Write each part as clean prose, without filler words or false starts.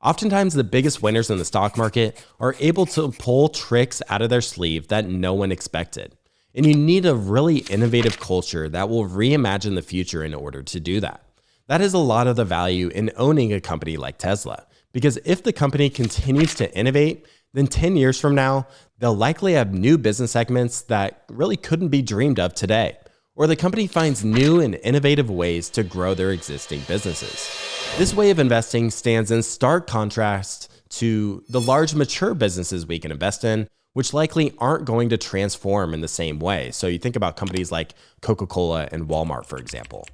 Oftentimes, the biggest winners in the stock market are able to pull tricks out of their sleeve that no one expected. And you need a really innovative culture that will reimagine the future in order to do that. That is a lot of the value in owning a company like Tesla, because if the company continues to innovate, then 10 years from now, they'll likely have new business segments that really couldn't be dreamed of today, or the company finds new and innovative ways to grow their existing businesses. This way of investing stands in stark contrast to the large mature businesses we can invest in, which likely aren't going to transform in the same way. So you think about companies like Coca-Cola and Walmart, for example.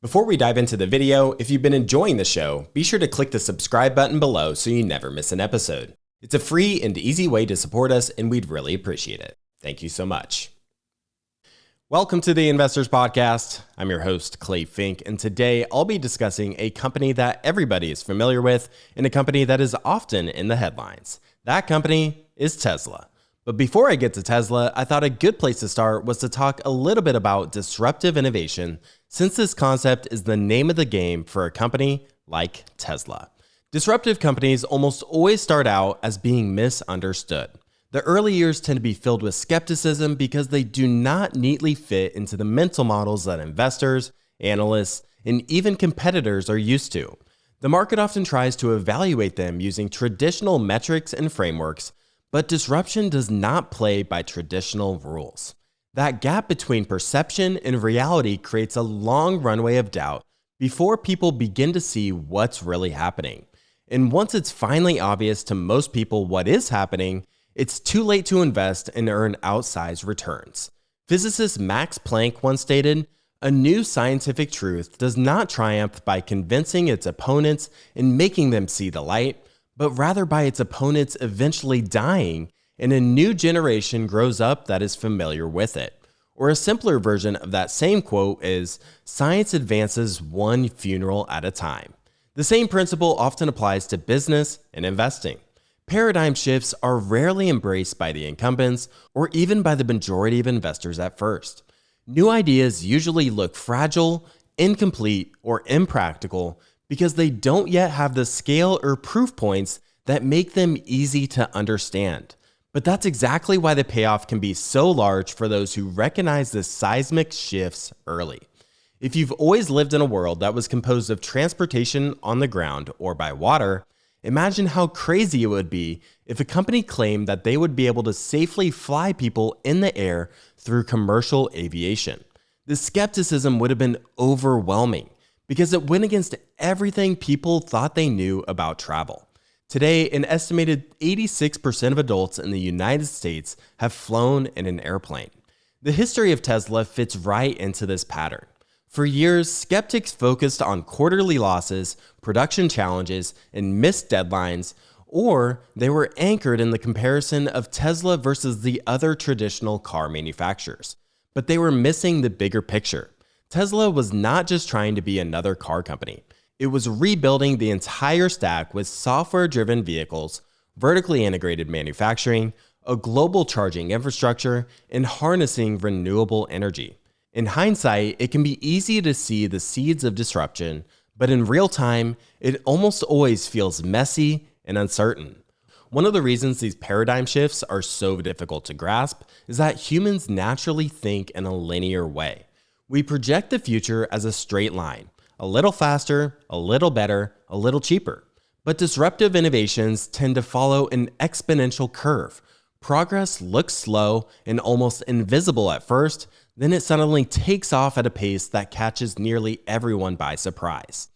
Before we dive into the video, if you've been enjoying the show, be sure to click the subscribe button below so you never miss an episode. It's a free and easy way to support us, and we'd really appreciate it. Thank you so much. Welcome to the Investors Podcast. I'm your host, Clay Fink, and today I'll be discussing a company that everybody is familiar with and a company that is often in the headlines. That company is Tesla. But before I get to Tesla, I thought a good place to start was to talk a little bit about disruptive innovation, since this concept is the name of the game for a company like Tesla. Disruptive companies almost always start out as being misunderstood. The early years tend to be filled with skepticism because they do not neatly fit into the mental models that investors, analysts, and even competitors are used to. The market often tries to evaluate them using traditional metrics and frameworks, but disruption does not play by traditional rules. That gap between perception and reality creates a long runway of doubt before people begin to see what's really happening. And once it's finally obvious to most people what is happening, it's too late to invest and earn outsized returns. Physicist Max Planck once stated, "A new scientific truth does not triumph by convincing its opponents and making them see the light, but rather by its opponents eventually dying, and a new generation grows up that is familiar with it." Or a simpler version of that same quote is, "Science advances one funeral at a time." The same principle often applies to business and investing. Paradigm shifts are rarely embraced by the incumbents or even by the majority of investors at first. New ideas usually look fragile, incomplete, or impractical because they don't yet have the scale or proof points that make them easy to understand. But that's exactly why the payoff can be so large for those who recognize the seismic shifts early. If you've always lived in a world that was composed of transportation on the ground or by water, imagine how crazy it would be if a company claimed that they would be able to safely fly people in the air through commercial aviation. The skepticism would have been overwhelming because it went against everything people thought they knew about travel. Today, an estimated 86% of adults in the United States have flown in an airplane. The history of Tesla fits right into this pattern. For years, skeptics focused on quarterly losses, production challenges, and missed deadlines, or they were anchored in the comparison of Tesla versus the other traditional car manufacturers. But they were missing the bigger picture. Tesla was not just trying to be another car company. It was rebuilding the entire stack with software-driven vehicles, vertically integrated manufacturing, a global charging infrastructure, and harnessing renewable energy. In hindsight, it can be easy to see the seeds of disruption, but in real time, it almost always feels messy and uncertain. One of the reasons these paradigm shifts are so difficult to grasp is that humans naturally think in a linear way. We project the future as a straight line, a little faster, a little better, a little cheaper. But disruptive innovations tend to follow an exponential curve. Progress looks slow and almost invisible at first, then it suddenly takes off at a pace that catches nearly everyone by surprise.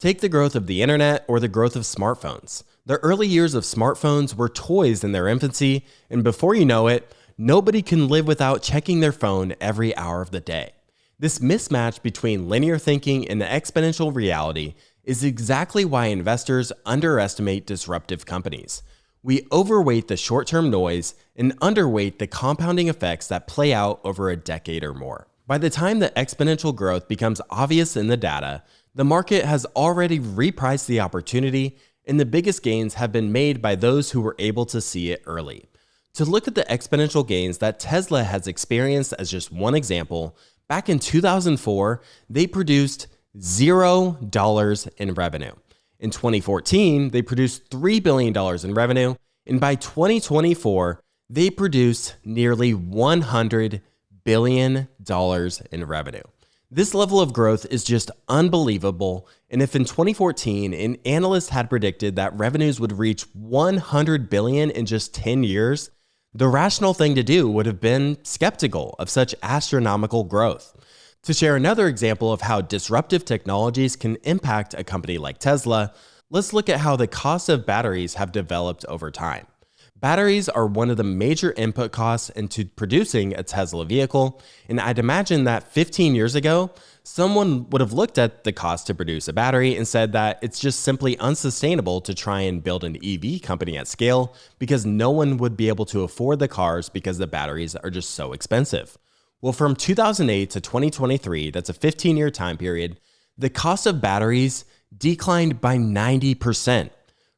Take the growth of the internet or the growth of smartphones. The early years of smartphones were toys in their infancy, and before you know it, nobody can live without checking their phone every hour of the day. This mismatch between linear thinking and exponential reality is exactly why investors underestimate disruptive companies. We overweight the short-term noise and underweight the compounding effects that play out over a decade or more. By the time the exponential growth becomes obvious in the data, the market has already repriced the opportunity, and the biggest gains have been made by those who were able to see it early. To look at the exponential gains that Tesla has experienced as just one example, Back in 2004, they produced $0 in revenue. In 2014, they produced $3 billion in revenue, and by 2024, they produced nearly $100 billion in revenue. This level of growth is just unbelievable, and if in 2014 an analyst had predicted that revenues would reach $100 billion in just 10 years, the rational thing to do would have been skeptical of such astronomical growth. To share another example of how disruptive technologies can impact a company like Tesla, let's look at how the cost of batteries have developed over time. Batteries are one of the major input costs into producing a Tesla vehicle, and I'd imagine that 15 years ago, someone would have looked at the cost to produce a battery and said that it's just simply unsustainable to try and build an EV company at scale because no one would be able to afford the cars because the batteries are just so expensive. Well, from 2008 to 2023, that's a 15-year time period, the cost of batteries declined by 90%.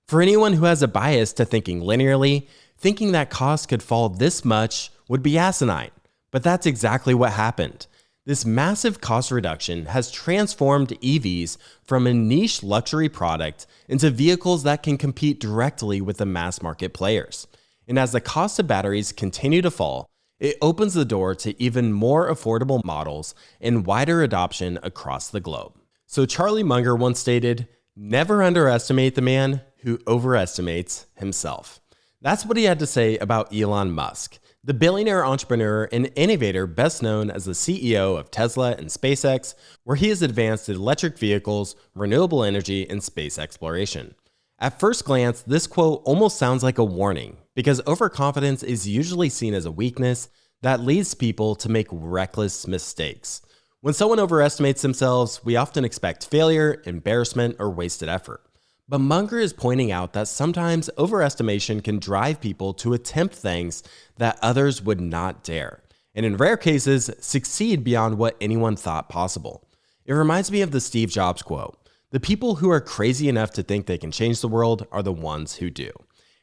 For anyone who has a bias to thinking linearly, thinking that costs could fall this much would be asinine. But that's exactly what happened. This massive cost reduction has transformed EVs from a niche luxury product into vehicles that can compete directly with the mass market players. And as the cost of batteries continue to fall, it opens the door to even more affordable models and wider adoption across the globe. So Charlie Munger once stated, "Never underestimate the man who overestimates himself." That's what he had to say about Elon Musk, the billionaire entrepreneur and innovator best known as the CEO of Tesla and SpaceX, where he has advanced electric vehicles, renewable energy, and space exploration. At first glance, this quote almost sounds like a warning, because overconfidence is usually seen as a weakness that leads people to make reckless mistakes. When someone overestimates themselves, we often expect failure, embarrassment, or wasted effort. But Munger is pointing out that sometimes overestimation can drive people to attempt things that others would not dare, and in rare cases, succeed beyond what anyone thought possible. It reminds me of the Steve Jobs quote, "The people who are crazy enough to think they can change the world are the ones who do."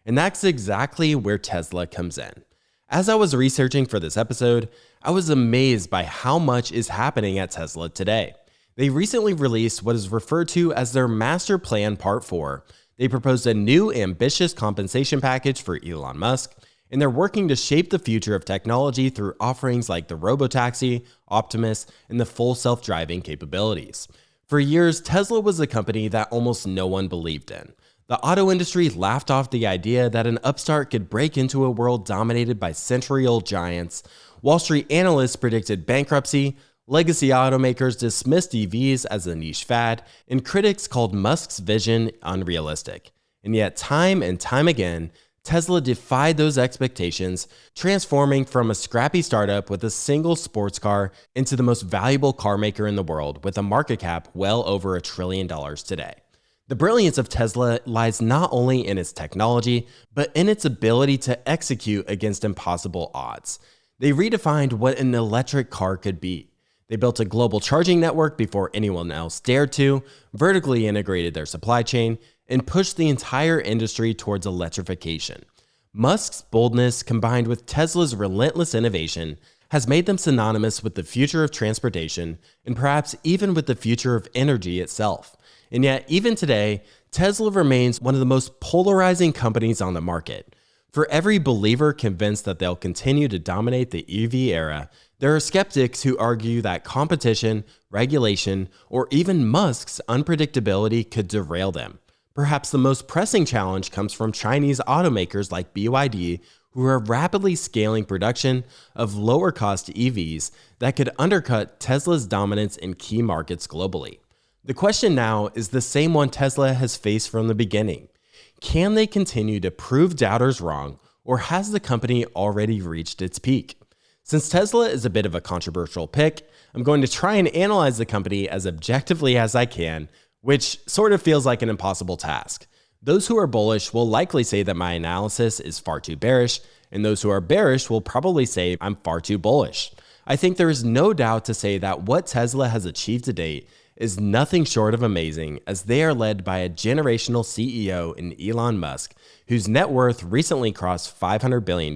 And that's exactly where Tesla comes in. As I was researching for this episode, I was amazed by how much is happening at Tesla today. They recently released what is referred to as their Master Plan Part 4. They proposed a new ambitious compensation package for Elon Musk, and they're working to shape the future of technology through offerings like the Robotaxi, Optimus, and the full self-driving capabilities. For years, Tesla was a company that almost no one believed in. The auto industry laughed off the idea that an upstart could break into a world dominated by century-old giants. Wall Street analysts predicted bankruptcy, legacy automakers dismissed EVs as a niche fad, and critics called Musk's vision unrealistic. And yet, time and time again, Tesla defied those expectations, transforming from a scrappy startup with a single sports car into the most valuable car maker in the world with a market cap well over $1 trillion today. The brilliance of Tesla lies not only in its technology, but in its ability to execute against impossible odds. They redefined what an electric car could be. They built a global charging network before anyone else dared to, vertically integrated their supply chain, and pushed the entire industry towards electrification. Musk's boldness combined with Tesla's relentless innovation has made them synonymous with the future of transportation and perhaps even with the future of energy itself. And yet, even today, Tesla remains one of the most polarizing companies on the market. For every believer convinced that they'll continue to dominate the EV era, there are skeptics who argue that competition, regulation, or even Musk's unpredictability could derail them. Perhaps the most pressing challenge comes from Chinese automakers like BYD, who are rapidly scaling production of lower-cost EVs that could undercut Tesla's dominance in key markets globally. The question now is the same one Tesla has faced from the beginning. Can they continue to prove doubters wrong, or has the company already reached its peak? Since Tesla is a bit of a controversial pick, I'm going to try and analyze the company as objectively as I can, which sort of feels like an impossible task. Those who are bullish will likely say that my analysis is far too bearish, and those who are bearish will probably say I'm far too bullish. I think there is no doubt to say that what Tesla has achieved to date is nothing short of amazing, as they are led by a generational CEO in Elon Musk, whose net worth recently crossed $500 billion,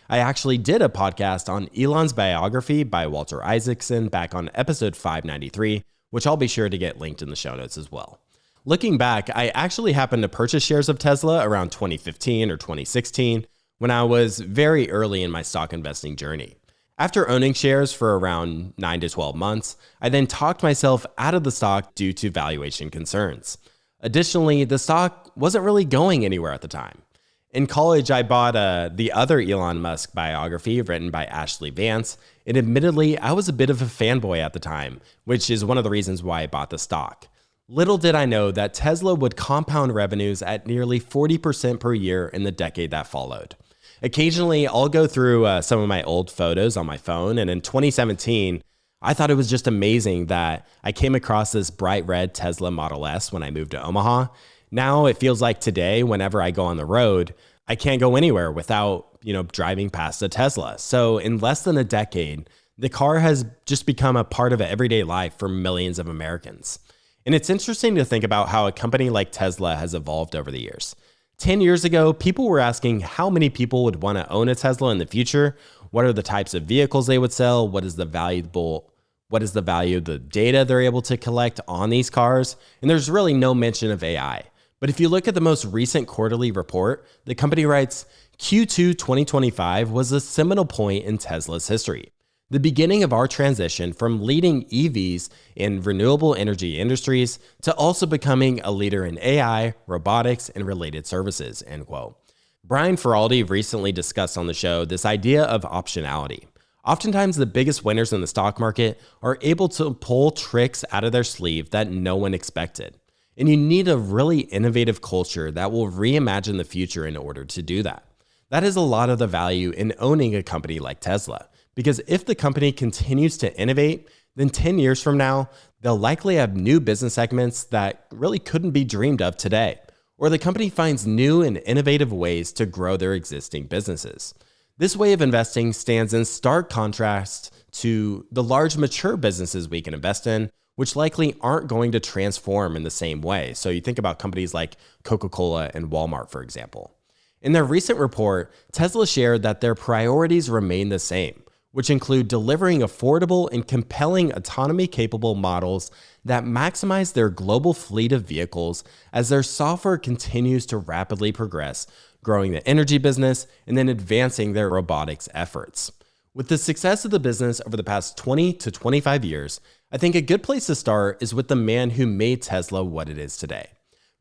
I actually did a podcast on Elon's biography by Walter Isaacson back on episode 593, which I'll be sure to get linked in the show notes as well. Looking back, I actually happened to purchase shares of Tesla around 2015 or 2016 when I was very early in my stock investing journey. After owning shares for around 9 to 12 months, I then talked myself out of the stock due to valuation concerns. Additionally, the stock wasn't really going anywhere at the time. In college, I bought the other Elon Musk biography written by Ashley Vance, and admittedly, I was a bit of a fanboy at the time, which is one of the reasons why I bought the stock. Little did I know that Tesla would compound revenues at nearly 40% per year in the decade that followed. Occasionally, I'll go through some of my old photos on my phone, and in 2017, I thought it was just amazing that I came across this bright red Tesla Model S when I moved to Omaha. Now it feels like today, whenever I go on the road, I can't go anywhere without, driving past a Tesla. So in less than a decade, the car has just become a part of everyday life for millions of Americans. And it's interesting to think about how a company like Tesla has evolved over the years. 10 years ago, people were asking how many people would want to own a Tesla in the future. What are the types of vehicles they would sell? What is the value of the data they're able to collect on these cars? And there's really no mention of AI. But if you look at the most recent quarterly report, the company writes, Q2 2025 was a seminal point in Tesla's history. The beginning of our transition from leading EVs in renewable energy industries to also becoming a leader in AI, robotics, and related services, end quote. Brian Feraldi recently discussed on the show this idea of optionality. Oftentimes, the biggest winners in the stock market are able to pull tricks out of their sleeve that no one expected. And you need a really innovative culture that will reimagine the future in order to do that. That is a lot of the value in owning a company like Tesla. Because if the company continues to innovate, then 10 years from now, they'll likely have new business segments that really couldn't be dreamed of today. Or the company finds new and innovative ways to grow their existing businesses. This way of investing stands in stark contrast to the large mature businesses we can invest in, which likely aren't going to transform in the same way. So you think about companies like Coca-Cola and Walmart, for example. In their recent report, Tesla shared that their priorities remain the same, which include delivering affordable and compelling autonomy-capable models that maximize their global fleet of vehicles as their software continues to rapidly progress, growing the energy business and then advancing their robotics efforts. With the success of the business over the past 20 to 25 years, I think a good place to start is with the man who made Tesla what it is today.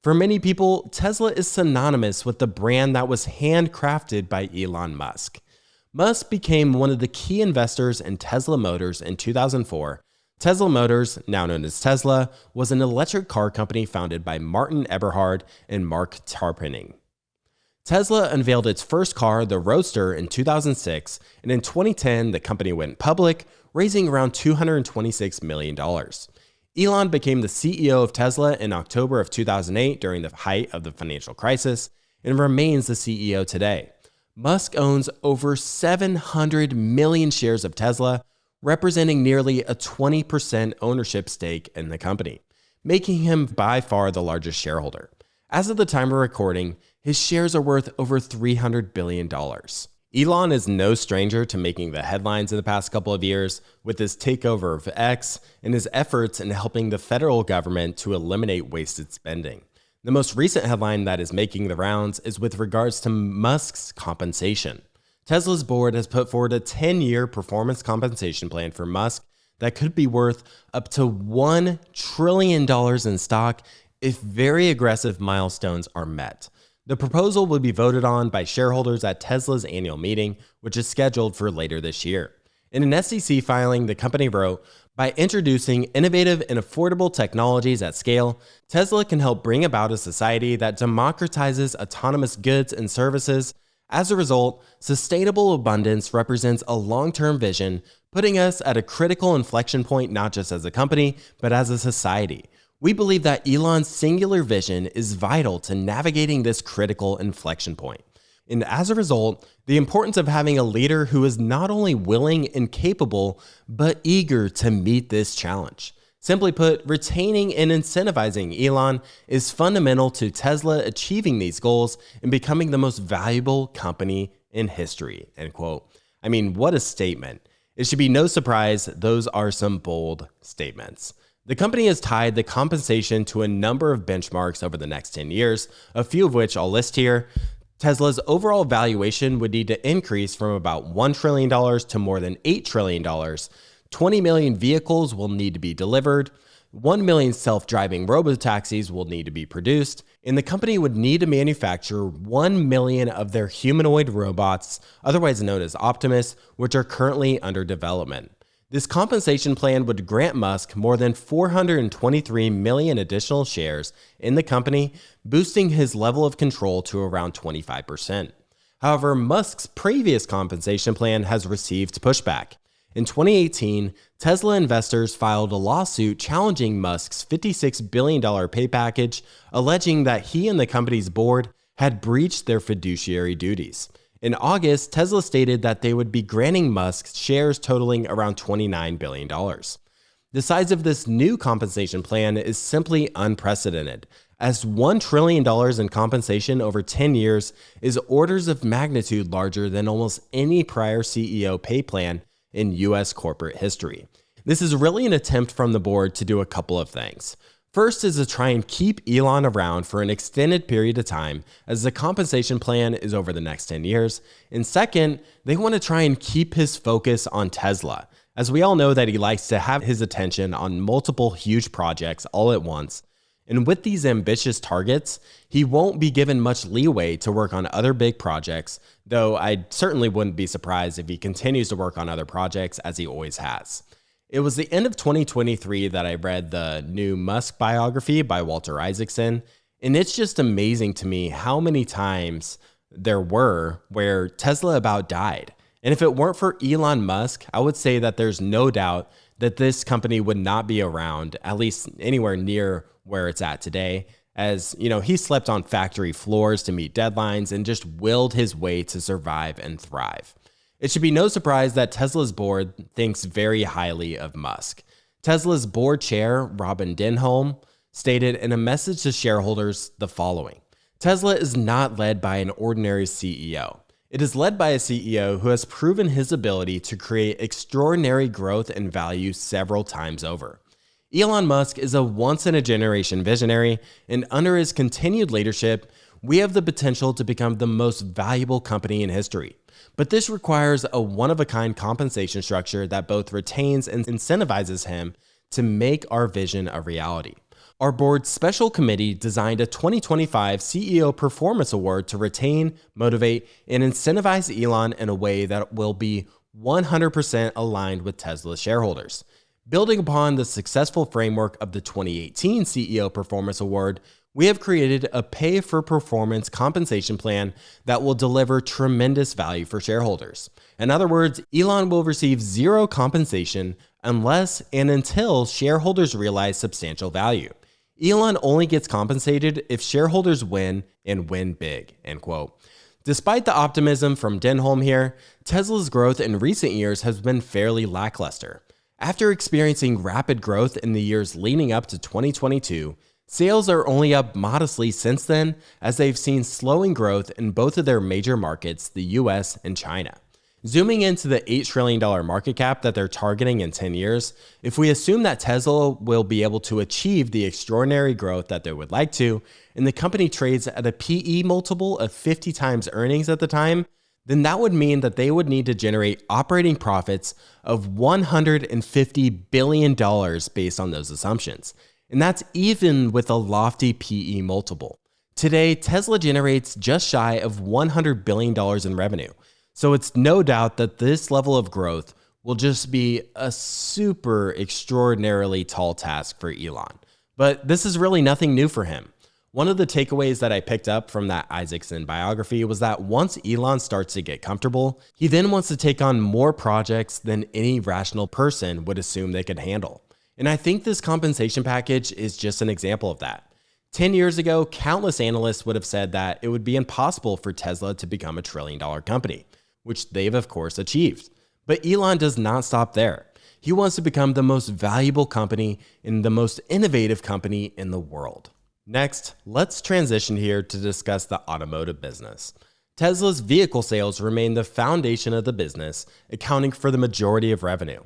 For many people, Tesla is synonymous with the brand that was handcrafted by Elon Musk. Musk became one of the key investors in Tesla Motors in 2004. Tesla Motors, now known as Tesla, was an electric car company founded by Martin Eberhard and Mark Tarpenning. Tesla unveiled its first car, the Roadster, in 2006, and in 2010, the company went public, raising around $226 million. Elon became the CEO of Tesla in October of 2008 during the height of the financial crisis and remains the CEO today. Musk owns over 700 million shares of Tesla, representing nearly a 20% ownership stake in the company, making him by far the largest shareholder. As of the time of recording, his shares are worth over $300 billion. Elon is no stranger to making the headlines in the past couple of years with his takeover of X and his efforts in helping the federal government to eliminate wasted spending. The most recent headline that is making the rounds is with regards to Musk's compensation. Tesla's board has put forward a 10-year performance compensation plan for Musk that could be worth up to $1 trillion in stock if very aggressive milestones are met. The proposal will be voted on by shareholders at Tesla's annual meeting, which is scheduled for later this year. In an SEC filing, the company wrote, "By introducing innovative and affordable technologies at scale, Tesla can help bring about a society that democratizes autonomous goods and services. As a result, sustainable abundance represents a long-term vision, putting us at a critical inflection point not just as a company, but as a society. We believe that Elon's singular vision is vital to navigating this critical inflection point. And as a result, the importance of having a leader who is not only willing and capable, but eager to meet this challenge. Simply put, retaining and incentivizing Elon is fundamental to Tesla achieving these goals and becoming the most valuable company in history, end quote. I mean, what a statement. It should be no surprise those are some bold statements. The company has tied the compensation to a number of benchmarks over the next 10 years, a few of which I'll list here. Tesla's overall valuation would need to increase from about $1 trillion to more than $8 trillion. 20 million vehicles will need to be delivered. 1 million self-driving robotaxis will need to be produced, and the company would need to manufacture 1 million of their humanoid robots, otherwise known as Optimus, which are currently under development. This compensation plan would grant Musk more than 423 million additional shares in the company, boosting his level of control to around 25%. However, Musk's previous compensation plan has received pushback. In 2018, Tesla investors filed a lawsuit challenging Musk's $56 billion pay package, alleging that he and the company's board had breached their fiduciary duties. In August, Tesla stated that they would be granting Musk shares totaling around $29 billion. The size of this new compensation plan is simply unprecedented, as $1 trillion in compensation over 10 years is orders of magnitude larger than almost any prior CEO pay plan in US corporate history. This is really an attempt from the board to do a couple of things. First is to try and keep Elon around for an extended period of time, as the compensation plan is over the next 10 years. And second, they want to try and keep his focus on Tesla, as we all know that he likes to have his attention on multiple huge projects all at once. And with these ambitious targets, he won't be given much leeway to work on other big projects, though I certainly wouldn't be surprised if he continues to work on other projects as he always has. It was the end of 2023 that I read the new Musk biography by Walter Isaacson, and it's just amazing to me how many times there were where Tesla about died. And if it weren't for Elon Musk, I would say that there's no doubt that this company would not be around, at least anywhere near where it's at today, as he slept on factory floors to meet deadlines and just willed his way to survive and thrive. It should be no surprise that Tesla's board thinks very highly of Musk. Tesla's board chair, Robin Denholm, stated in a message to shareholders the following: Tesla is not led by an ordinary CEO. It is led by a CEO who has proven his ability to create extraordinary growth and value several times over. Elon Musk is a once-in-a-generation visionary, and under his continued leadership, we have the potential to become the most valuable company in history. But this requires a one-of-a-kind compensation structure that both retains and incentivizes him to make our vision a reality. Our board's special committee designed a 2025 CEO Performance Award to retain, motivate, and incentivize Elon in a way that will be 100% aligned with Tesla shareholders. Building upon the successful framework of the 2018 CEO Performance Award, we have created a pay-for-performance compensation plan that will deliver tremendous value for shareholders. In other words, Elon will receive zero compensation unless and until shareholders realize substantial value. Elon only gets compensated if shareholders win and win big, end quote. Despite the optimism from Denholm here, Tesla's growth in recent years has been fairly lackluster. After experiencing rapid growth in the years leading up to 2022, sales are only up modestly since then, as they've seen slowing growth in both of their major markets, the US and China. Zooming into the $8 trillion market cap that they're targeting in 10 years, if we assume that Tesla will be able to achieve the extraordinary growth that they would like to, and the company trades at a PE multiple of 50 times earnings at the time, then that would mean that they would need to generate operating profits of $150 billion based on those assumptions. And that's even with a lofty PE multiple. Today, Tesla generates just shy of $100 billion in revenue. So it's no doubt that this level of growth will just be a super extraordinarily tall task for Elon. But this is really nothing new for him. One of the takeaways that I picked up from that Isaacson biography was that once Elon starts to get comfortable, he then wants to take on more projects than any rational person would assume they could handle. And I think this compensation package is just an example of that. 10 years ago, countless analysts would have said that it would be impossible for Tesla to become a $1 trillion company, which they've of course achieved. But Elon does not stop there. He wants to become the most valuable company and the most innovative company in the world. Next, let's transition here to discuss the automotive business. Tesla's vehicle sales remain the foundation of the business, accounting for the majority of revenue.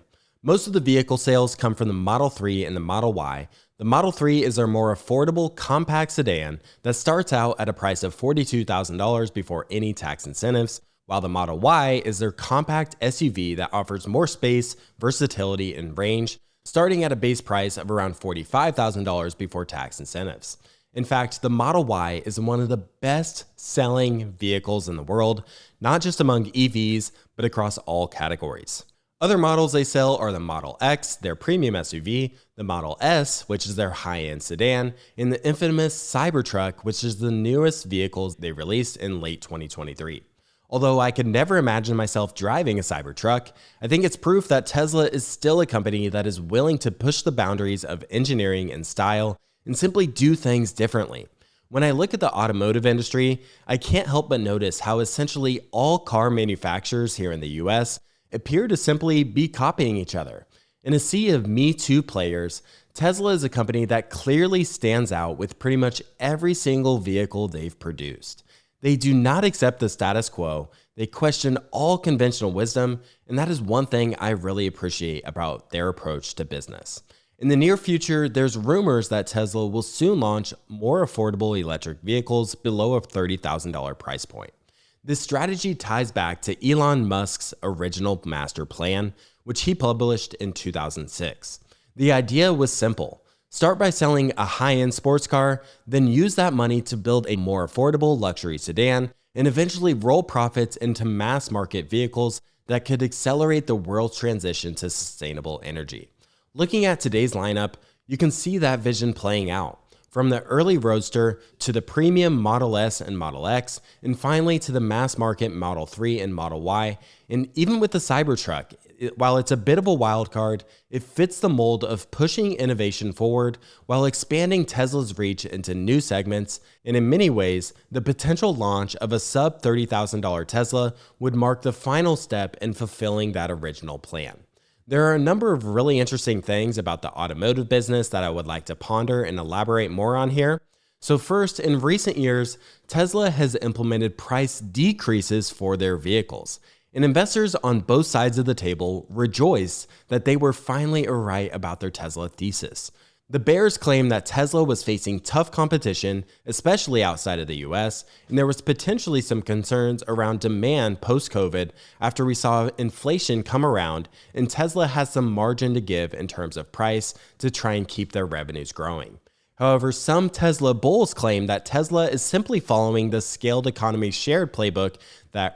Most of the vehicle sales come from the Model 3 and the Model Y. The Model 3 is their more affordable compact sedan that starts out at a price of $42,000 before any tax incentives, while the Model Y is their compact SUV that offers more space, versatility, and range, starting at a base price of around $45,000 before tax incentives. In fact, the Model Y is one of the best-selling vehicles in the world, not just among EVs, but across all categories. Other models they sell are the Model X, their premium SUV, the Model S, which is their high-end sedan, and the infamous Cybertruck, which is the newest vehicle they released in late 2023. Although I could never imagine myself driving a Cybertruck, I think it's proof that Tesla is still a company that is willing to push the boundaries of engineering and style and simply do things differently. When I look at the automotive industry, I can't help but notice how essentially all car manufacturers here in the US appear to simply be copying each other. In a sea of Me Too players, Tesla is a company that clearly stands out with pretty much every single vehicle they've produced. They do not accept the status quo, they question all conventional wisdom, and that is one thing I really appreciate about their approach to business. In the near future, there's rumors that Tesla will soon launch more affordable electric vehicles below a $30,000 price point. This strategy ties back to Elon Musk's original master plan, which he published in 2006. The idea was simple. Start by selling a high-end sports car, then use that money to build a more affordable luxury sedan, and eventually roll profits into mass-market vehicles that could accelerate the world's transition to sustainable energy. Looking at today's lineup, you can see that vision playing out. From the early Roadster to the premium Model S and Model X, and finally to the mass market Model 3 and Model Y, and even with the Cybertruck, while it's a bit of a wild card, it fits the mold of pushing innovation forward while expanding Tesla's reach into new segments, and in many ways, the potential launch of a sub $30,000 Tesla would mark the final step in fulfilling that original plan. There are a number of really interesting things about the automotive business that I would like to ponder and elaborate more on here. So first, in recent years, Tesla has implemented price decreases for their vehicles, and investors on both sides of the table rejoice that they were finally right about their Tesla thesis. The bears claim that Tesla was facing tough competition, especially outside of the US, and there was potentially some concerns around demand post-COVID after we saw inflation come around, and Tesla has some margin to give in terms of price to try and keep their revenues growing. However, some Tesla bulls claim that Tesla is simply following the scaled economy shared playbook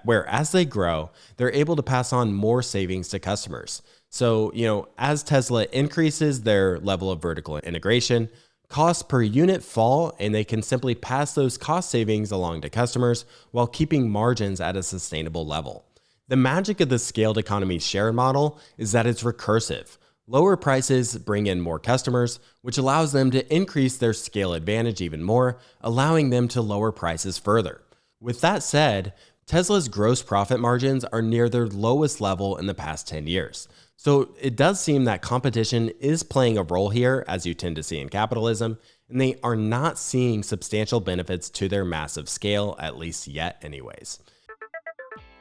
where as they grow, they're able to pass on more savings to customers. So, as Tesla increases their level of vertical integration, costs per unit fall and they can simply pass those cost savings along to customers while keeping margins at a sustainable level. The magic of the scaled economy share model is that it's recursive. Lower prices bring in more customers, which allows them to increase their scale advantage even more, allowing them to lower prices further. With that said, Tesla's gross profit margins are near their lowest level in the past 10 years. So it does seem that competition is playing a role here, as you tend to see in capitalism, and they are not seeing substantial benefits to their massive scale, at least yet anyways.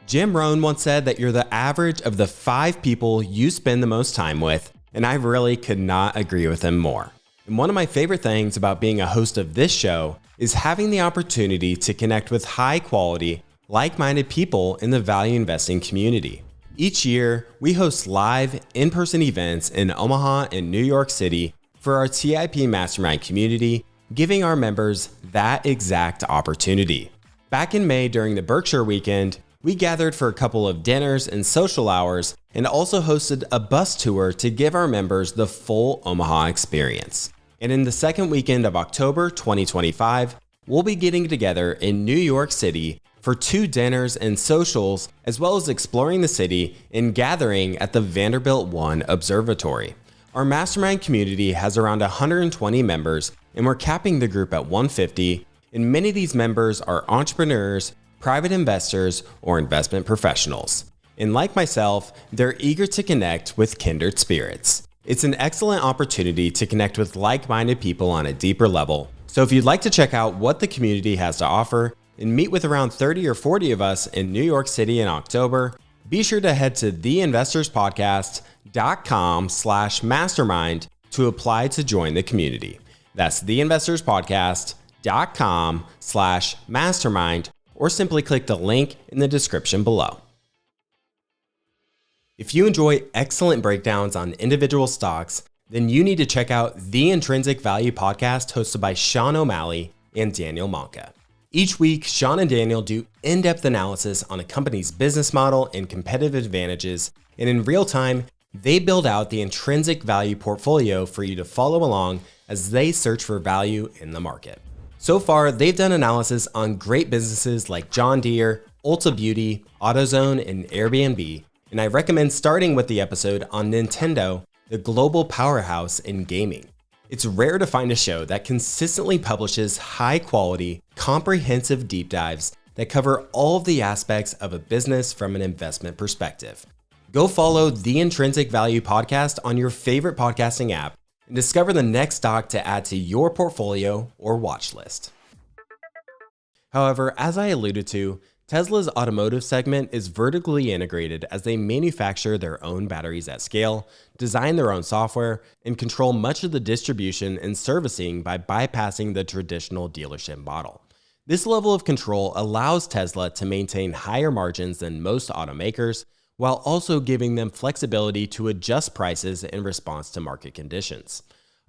Jim Rohn once said that you're the average of the 5 people you spend the most time with, and I really could not agree with him more. And one of my favorite things about being a host of this show is having the opportunity to connect with high quality, like-minded people in the value investing community. Each year, we host live, in-person events in Omaha and New York City for our TIP Mastermind community, giving our members that exact opportunity. Back in May during the Berkshire weekend, we gathered for a couple of dinners and social hours and also hosted a bus tour to give our members the full Omaha experience. And in the second weekend of October 2025, we'll be getting together in New York City for 2 dinners and socials, as well as exploring the city and gathering at the Vanderbilt 1 Observatory. Our mastermind community has around 120 members, and we're capping the group at 150, and many of these members are entrepreneurs, private investors, or investment professionals. And like myself, they're eager to connect with kindred spirits. It's an excellent opportunity to connect with like-minded people on a deeper level. So if you'd like to check out what the community has to offer, and meet with around 30 or 40 of us in New York City in October, be sure to head to theinvestorspodcast.com/mastermind to apply to join the community. That's theinvestorspodcast.com/mastermind, or simply click the link in the description below. If you enjoy excellent breakdowns on individual stocks, then you need to check out the Intrinsic Value podcast hosted by Sean O'Malley and Daniel Malka. Each week, Sean and Daniel do in-depth analysis on a company's business model and competitive advantages, and in real time, they build out the intrinsic value portfolio for you to follow along as they search for value in the market. So far, they've done analysis on great businesses like John Deere, Ulta Beauty, AutoZone, and Airbnb, and I recommend starting with the episode on Nintendo, the global powerhouse in gaming. It's rare to find a show that consistently publishes high-quality, comprehensive deep dives that cover all of the aspects of a business from an investment perspective. Go follow the Intrinsic Value podcast on your favorite podcasting app and discover the next stock to add to your portfolio or watch list. However, as I alluded to, Tesla's automotive segment is vertically integrated as they manufacture their own batteries at scale, design their own software, and control much of the distribution and servicing by bypassing the traditional dealership model. This level of control allows Tesla to maintain higher margins than most automakers, while also giving them flexibility to adjust prices in response to market conditions.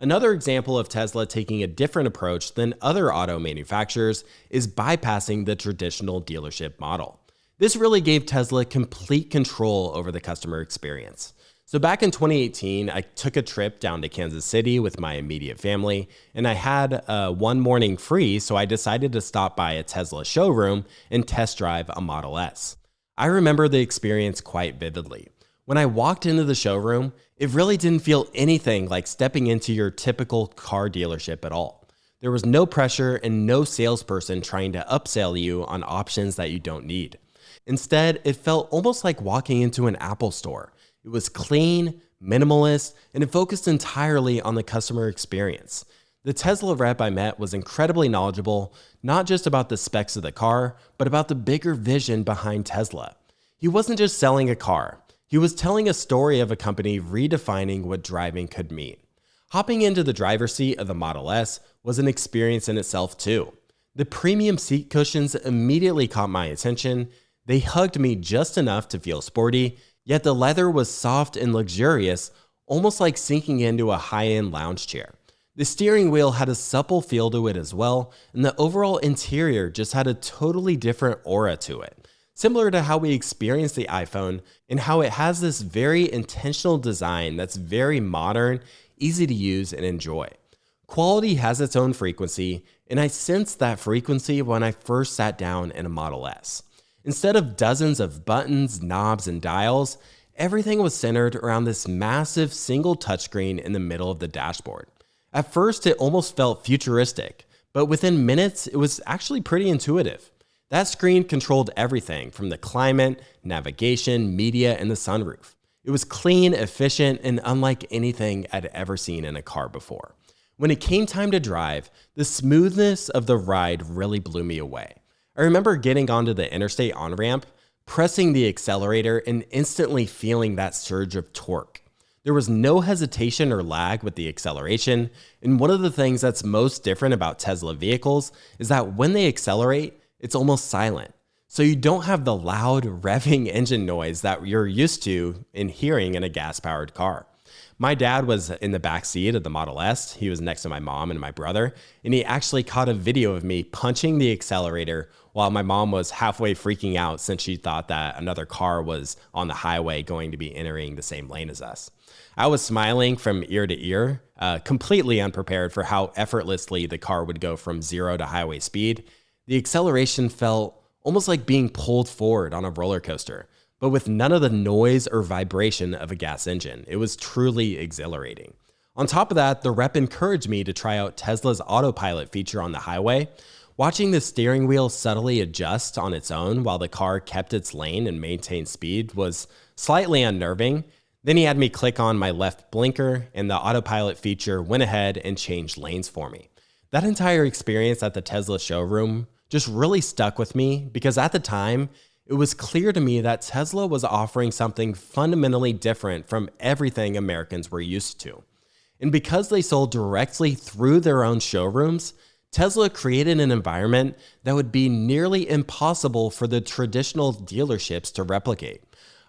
Another example of Tesla taking a different approach than other auto manufacturers is bypassing the traditional dealership model. This really gave Tesla complete control over the customer experience. So back in 2018, I took a trip down to Kansas City with my immediate family, and I had one morning free, so I decided to stop by a Tesla showroom and test drive a Model S. I remember the experience quite vividly. When I walked into the showroom, it really didn't feel anything like stepping into your typical car dealership at all. There was no pressure and no salesperson trying to upsell you on options that you don't need. Instead, it felt almost like walking into an Apple store. It was clean, minimalist, and it focused entirely on the customer experience. The Tesla rep I met was incredibly knowledgeable, not just about the specs of the car, but about the bigger vision behind Tesla. He wasn't just selling a car. He was telling a story of a company redefining what driving could mean. Hopping into the driver's seat of the Model S was an experience in itself too. The premium seat cushions immediately caught my attention. They hugged me just enough to feel sporty, yet the leather was soft and luxurious, almost like sinking into a high-end lounge chair. The steering wheel had a supple feel to it as well, and the overall interior just had a totally different aura to it. Similar to how we experience the iPhone and how it has this very intentional design that's very modern, easy to use and enjoy. Quality has its own frequency, and I sensed that frequency when I first sat down in a Model S. Instead of dozens of buttons, knobs, and dials, everything was centered around this massive single touchscreen in the middle of the dashboard. At first, it almost felt futuristic, but within minutes, it was actually pretty intuitive. That screen controlled everything from the climate, navigation, media, and the sunroof. It was clean, efficient, and unlike anything I'd ever seen in a car before. When it came time to drive, the smoothness of the ride really blew me away. I remember getting onto the interstate on-ramp, pressing the accelerator, and instantly feeling that surge of torque. There was no hesitation or lag with the acceleration, and one of the things that's most different about Tesla vehicles is that when they accelerate, it's almost silent. So you don't have the loud revving engine noise that you're used to in hearing in a gas-powered car. My dad was in the back seat of the Model S. He was next to my mom and my brother, and he actually caught a video of me punching the accelerator while my mom was halfway freaking out since she thought that another car was on the highway going to be entering the same lane as us. I was smiling from ear to ear, completely unprepared for how effortlessly the car would go from 0 to highway speed. The acceleration felt almost like being pulled forward on a roller coaster, but with none of the noise or vibration of a gas engine. It was truly exhilarating. On top of that, the rep encouraged me to try out Tesla's autopilot feature on the highway. Watching the steering wheel subtly adjust on its own while the car kept its lane and maintained speed was slightly unnerving. Then he had me click on my left blinker, and the autopilot feature went ahead and changed lanes for me. That entire experience at the Tesla showroom just really stuck with me because at the time, it was clear to me that Tesla was offering something fundamentally different from everything Americans were used to. And because they sold directly through their own showrooms, Tesla created an environment that would be nearly impossible for the traditional dealerships to replicate.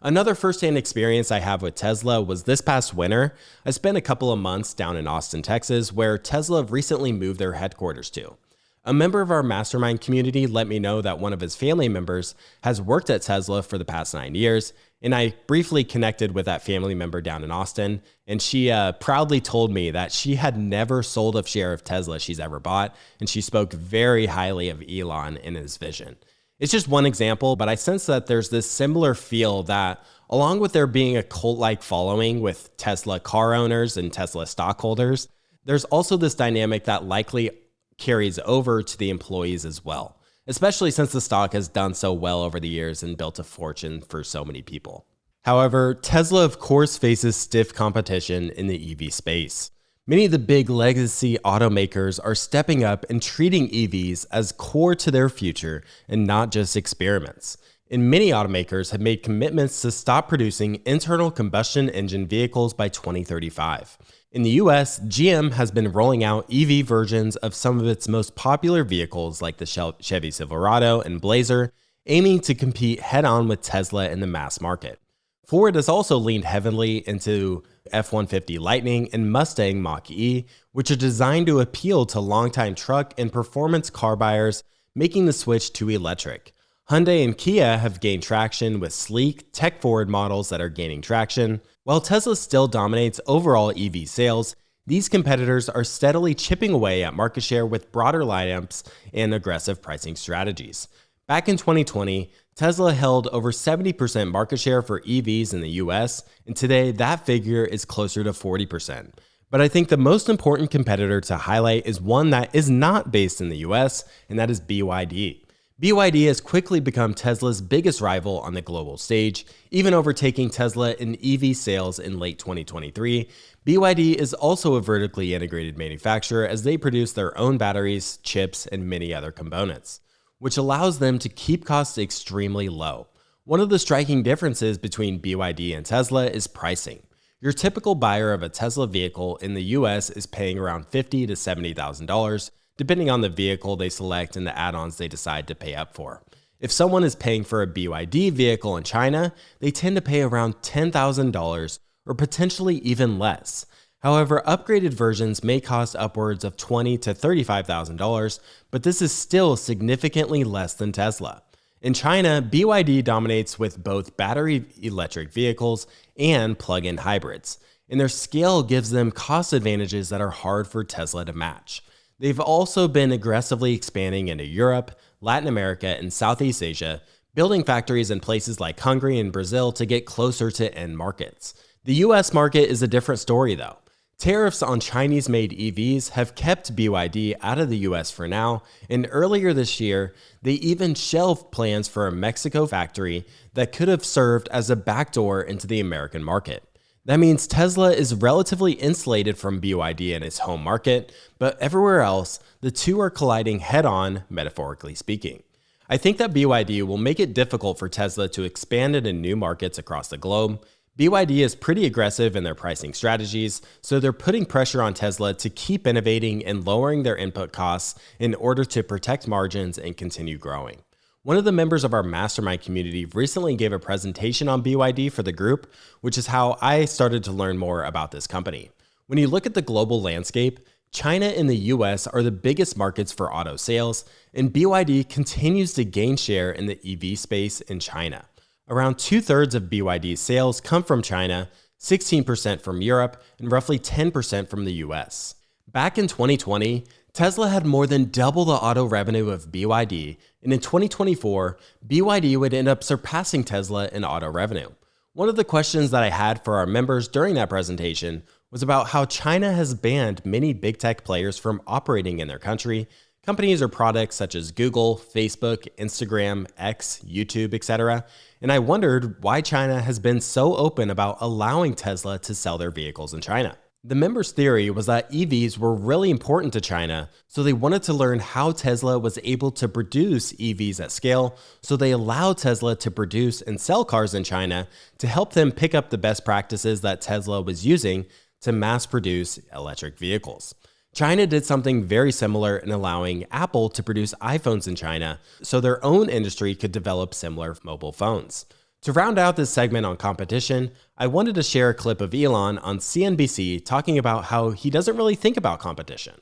Another firsthand experience I have with Tesla was this past winter. I spent a couple of months down in Austin, Texas, where Tesla recently moved their headquarters to. A member of our mastermind community let me know that one of his family members has worked at Tesla for the past 9 years, and I briefly connected with that family member down in Austin, and she proudly told me that she had never sold a share of Tesla she's ever bought, and she spoke very highly of Elon and his vision. It's just one example, but I sense that there's this similar feel that, along with there being a cult-like following with Tesla car owners and Tesla stockholders, there's also this dynamic that likely carries over to the employees as well, especially since the stock has done so well over the years and built a fortune for so many people. However, Tesla of course faces stiff competition in the EV space. Many of the big legacy automakers are stepping up and treating EVs as core to their future and not just experiments. And many automakers have made commitments to stop producing internal combustion engine vehicles by 2035. In the US, GM has been rolling out EV versions of some of its most popular vehicles like the Chevy Silverado and Blazer, aiming to compete head-on with Tesla in the mass market. Ford has also leaned heavily into F-150 Lightning and Mustang Mach-E, which are designed to appeal to longtime truck and performance car buyers, making the switch to electric. Hyundai and Kia have gained traction with sleek, tech-forward models that are gaining traction. While Tesla still dominates overall EV sales, these competitors are steadily chipping away at market share with broader lineups and aggressive pricing strategies. Back in 2020, Tesla held over 70% market share for EVs in the US, and today that figure is closer to 40%. But I think the most important competitor to highlight is one that is not based in the US, and that is BYD. BYD has quickly become Tesla's biggest rival on the global stage, even overtaking Tesla in EV sales in late 2023. BYD is also a vertically integrated manufacturer as they produce their own batteries, chips, and many other components, which allows them to keep costs extremely low. One of the striking differences between BYD and Tesla is pricing. Your typical buyer of a Tesla vehicle in the US is paying around $50,000 to $70,000, depending on the vehicle they select and the add-ons they decide to pay up for. If someone is paying for a BYD vehicle in China, they tend to pay around $10,000 or potentially even less. However, upgraded versions may cost upwards of $20,000 to $35,000, but this is still significantly less than Tesla. In China, BYD dominates with both battery electric vehicles and plug-in hybrids, and their scale gives them cost advantages that are hard for Tesla to match. They've also been aggressively expanding into Europe, Latin America, and Southeast Asia, building factories in places like Hungary and Brazil to get closer to end markets. The US market is a different story though. Tariffs on Chinese-made EVs have kept BYD out of the US for now, and earlier this year, they even shelved plans for a Mexico factory that could have served as a backdoor into the American market. That means Tesla is relatively insulated from BYD in its home market, but everywhere else, the two are colliding head-on, metaphorically speaking. I think that BYD will make it difficult for Tesla to expand into new markets across the globe. BYD is pretty aggressive in their pricing strategies, so they're putting pressure on Tesla to keep innovating and lowering their input costs in order to protect margins and continue growing. One of the members of our mastermind community recently gave a presentation on BYD for the group, which is how I started to learn more about this company. When you look at the global landscape, China and the US are the biggest markets for auto sales, and BYD continues to gain share in the EV space in China. Around 2/3 of BYD's sales come from China, 16% from Europe, and roughly 10% from the US. Back in 2020, Tesla had more than double the auto revenue of BYD, and in 2024, BYD would end up surpassing Tesla in auto revenue. One of the questions that I had for our members during that presentation was about how China has banned many big tech players from operating in their country, companies or products such as Google, Facebook, Instagram, X, YouTube, etc. And I wondered why China has been so open about allowing Tesla to sell their vehicles in China. The members' theory was that EVs were really important to China, so they wanted to learn how Tesla was able to produce EVs at scale, so they allowed Tesla to produce and sell cars in China to help them pick up the best practices that Tesla was using to mass produce electric vehicles. China did something very similar in allowing Apple to produce iPhones in China, so their own industry could develop similar mobile phones. To round out this segment on competition, I wanted to share a clip of Elon on CNBC talking about how he doesn't really think about competition.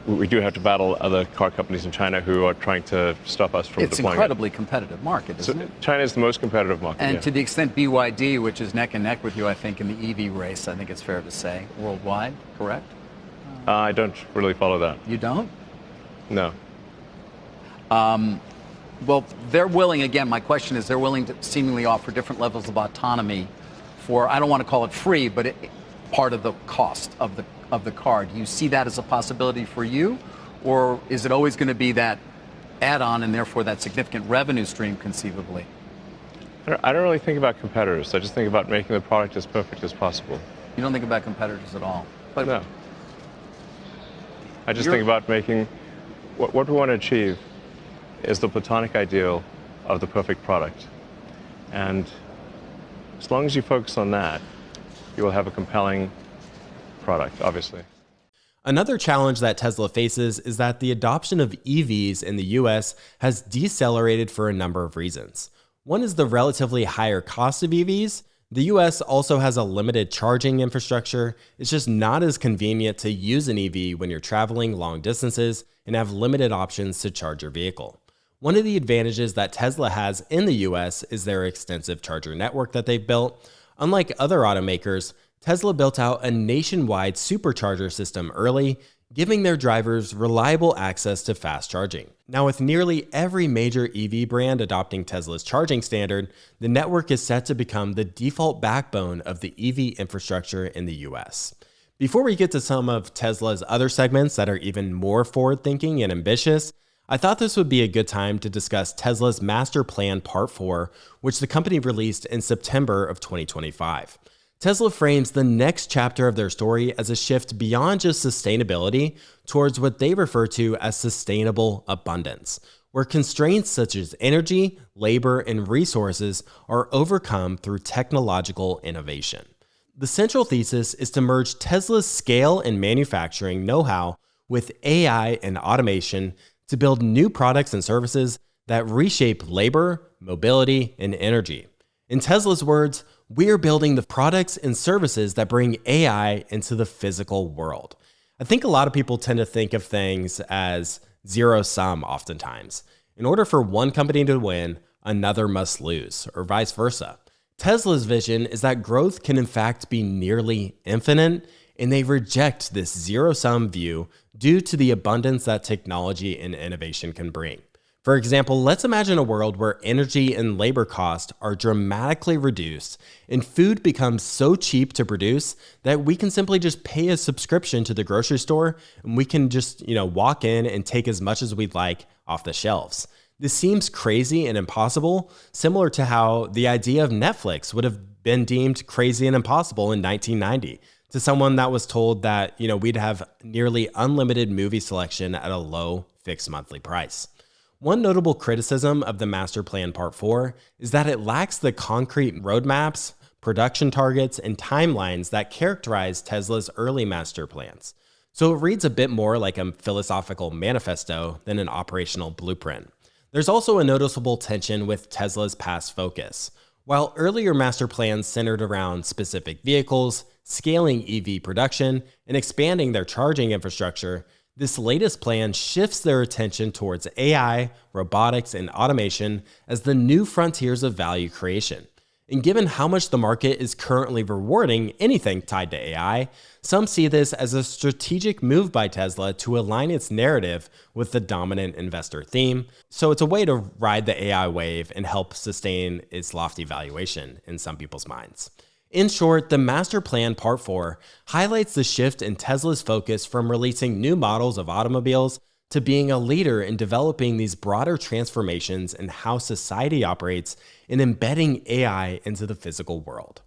We do have to battle other car companies in China who are trying to stop us from deploying it. It's an incredibly competitive market, isn't it? China is the most competitive market. And to the extent BYD, which is neck and neck with you, I think, in the EV race, I think it's fair to say, worldwide, correct? I don't really follow that. You don't? No. Well, they're willing, again, my question is, they're willing to seemingly offer different levels of autonomy for, I don't want to call it free, but part of the cost of the car. Do you see that as a possibility for you? Or is it always going to be that add-on and therefore that significant revenue stream conceivably? I don't really think about competitors. I just think about making the product as perfect as possible. You don't think about competitors at all? But no. I just think about making, what we want to achieve is the platonic ideal of the perfect product. And as long as you focus on that, you will have a compelling product, obviously. Another challenge that Tesla faces is that the adoption of EVs in the US has decelerated for a number of reasons. One is the relatively higher cost of EVs. The US also has a limited charging infrastructure. It's just not as convenient to use an EV when you're traveling long distances and have limited options to charge your vehicle. One of the advantages that Tesla has in the US is their extensive charger network that they've built. Unlike other automakers, Tesla built out a nationwide supercharger system early, giving their drivers reliable access to fast charging. Now, with nearly every major EV brand adopting Tesla's charging standard, the network is set to become the default backbone of the EV infrastructure in the US. Before we get to some of Tesla's other segments that are even more forward-thinking and ambitious, I thought this would be a good time to discuss Tesla's Master Plan Part 4, which the company released in September of 2025. Tesla frames the next chapter of their story as a shift beyond just sustainability towards what they refer to as sustainable abundance, where constraints such as energy, labor, and resources are overcome through technological innovation. The central thesis is to merge Tesla's scale and manufacturing know-how with AI and automation to build new products and services that reshape labor, mobility, and energy. In Tesla's words, we are building the products and services that bring AI into the physical world. I think a lot of people tend to think of things as zero sum oftentimes. In order for one company to win, another must lose, or vice versa. Tesla's vision is that growth can in fact be nearly infinite, and they reject this zero-sum view due to the abundance that technology and innovation can bring. For example, let's imagine a world where energy and labor costs are dramatically reduced and food becomes so cheap to produce that we can simply just pay a subscription to the grocery store and we can just, walk in and take as much as we'd like off the shelves. This seems crazy and impossible, similar to how the idea of Netflix would have been deemed crazy and impossible in 1990 to someone that was told that, we'd have nearly unlimited movie selection at a low fixed monthly price. One notable criticism of the Master Plan Part 4 is that it lacks the concrete roadmaps, production targets, and timelines that characterize Tesla's early master plans. So it reads a bit more like a philosophical manifesto than an operational blueprint. There's also a noticeable tension with Tesla's past focus. While earlier master plans centered around specific vehicles, scaling EV production, and expanding their charging infrastructure, this latest plan shifts their attention towards AI, robotics, and automation as the new frontiers of value creation. And given how much the market is currently rewarding anything tied to AI, some see this as a strategic move by Tesla to align its narrative with the dominant investor theme. So it's a way to ride the AI wave and help sustain its lofty valuation in some people's minds. In short, the Master Plan Part 4 highlights the shift in Tesla's focus from releasing new models of automobiles to being a leader in developing these broader transformations in how society operates and embedding AI into the physical world.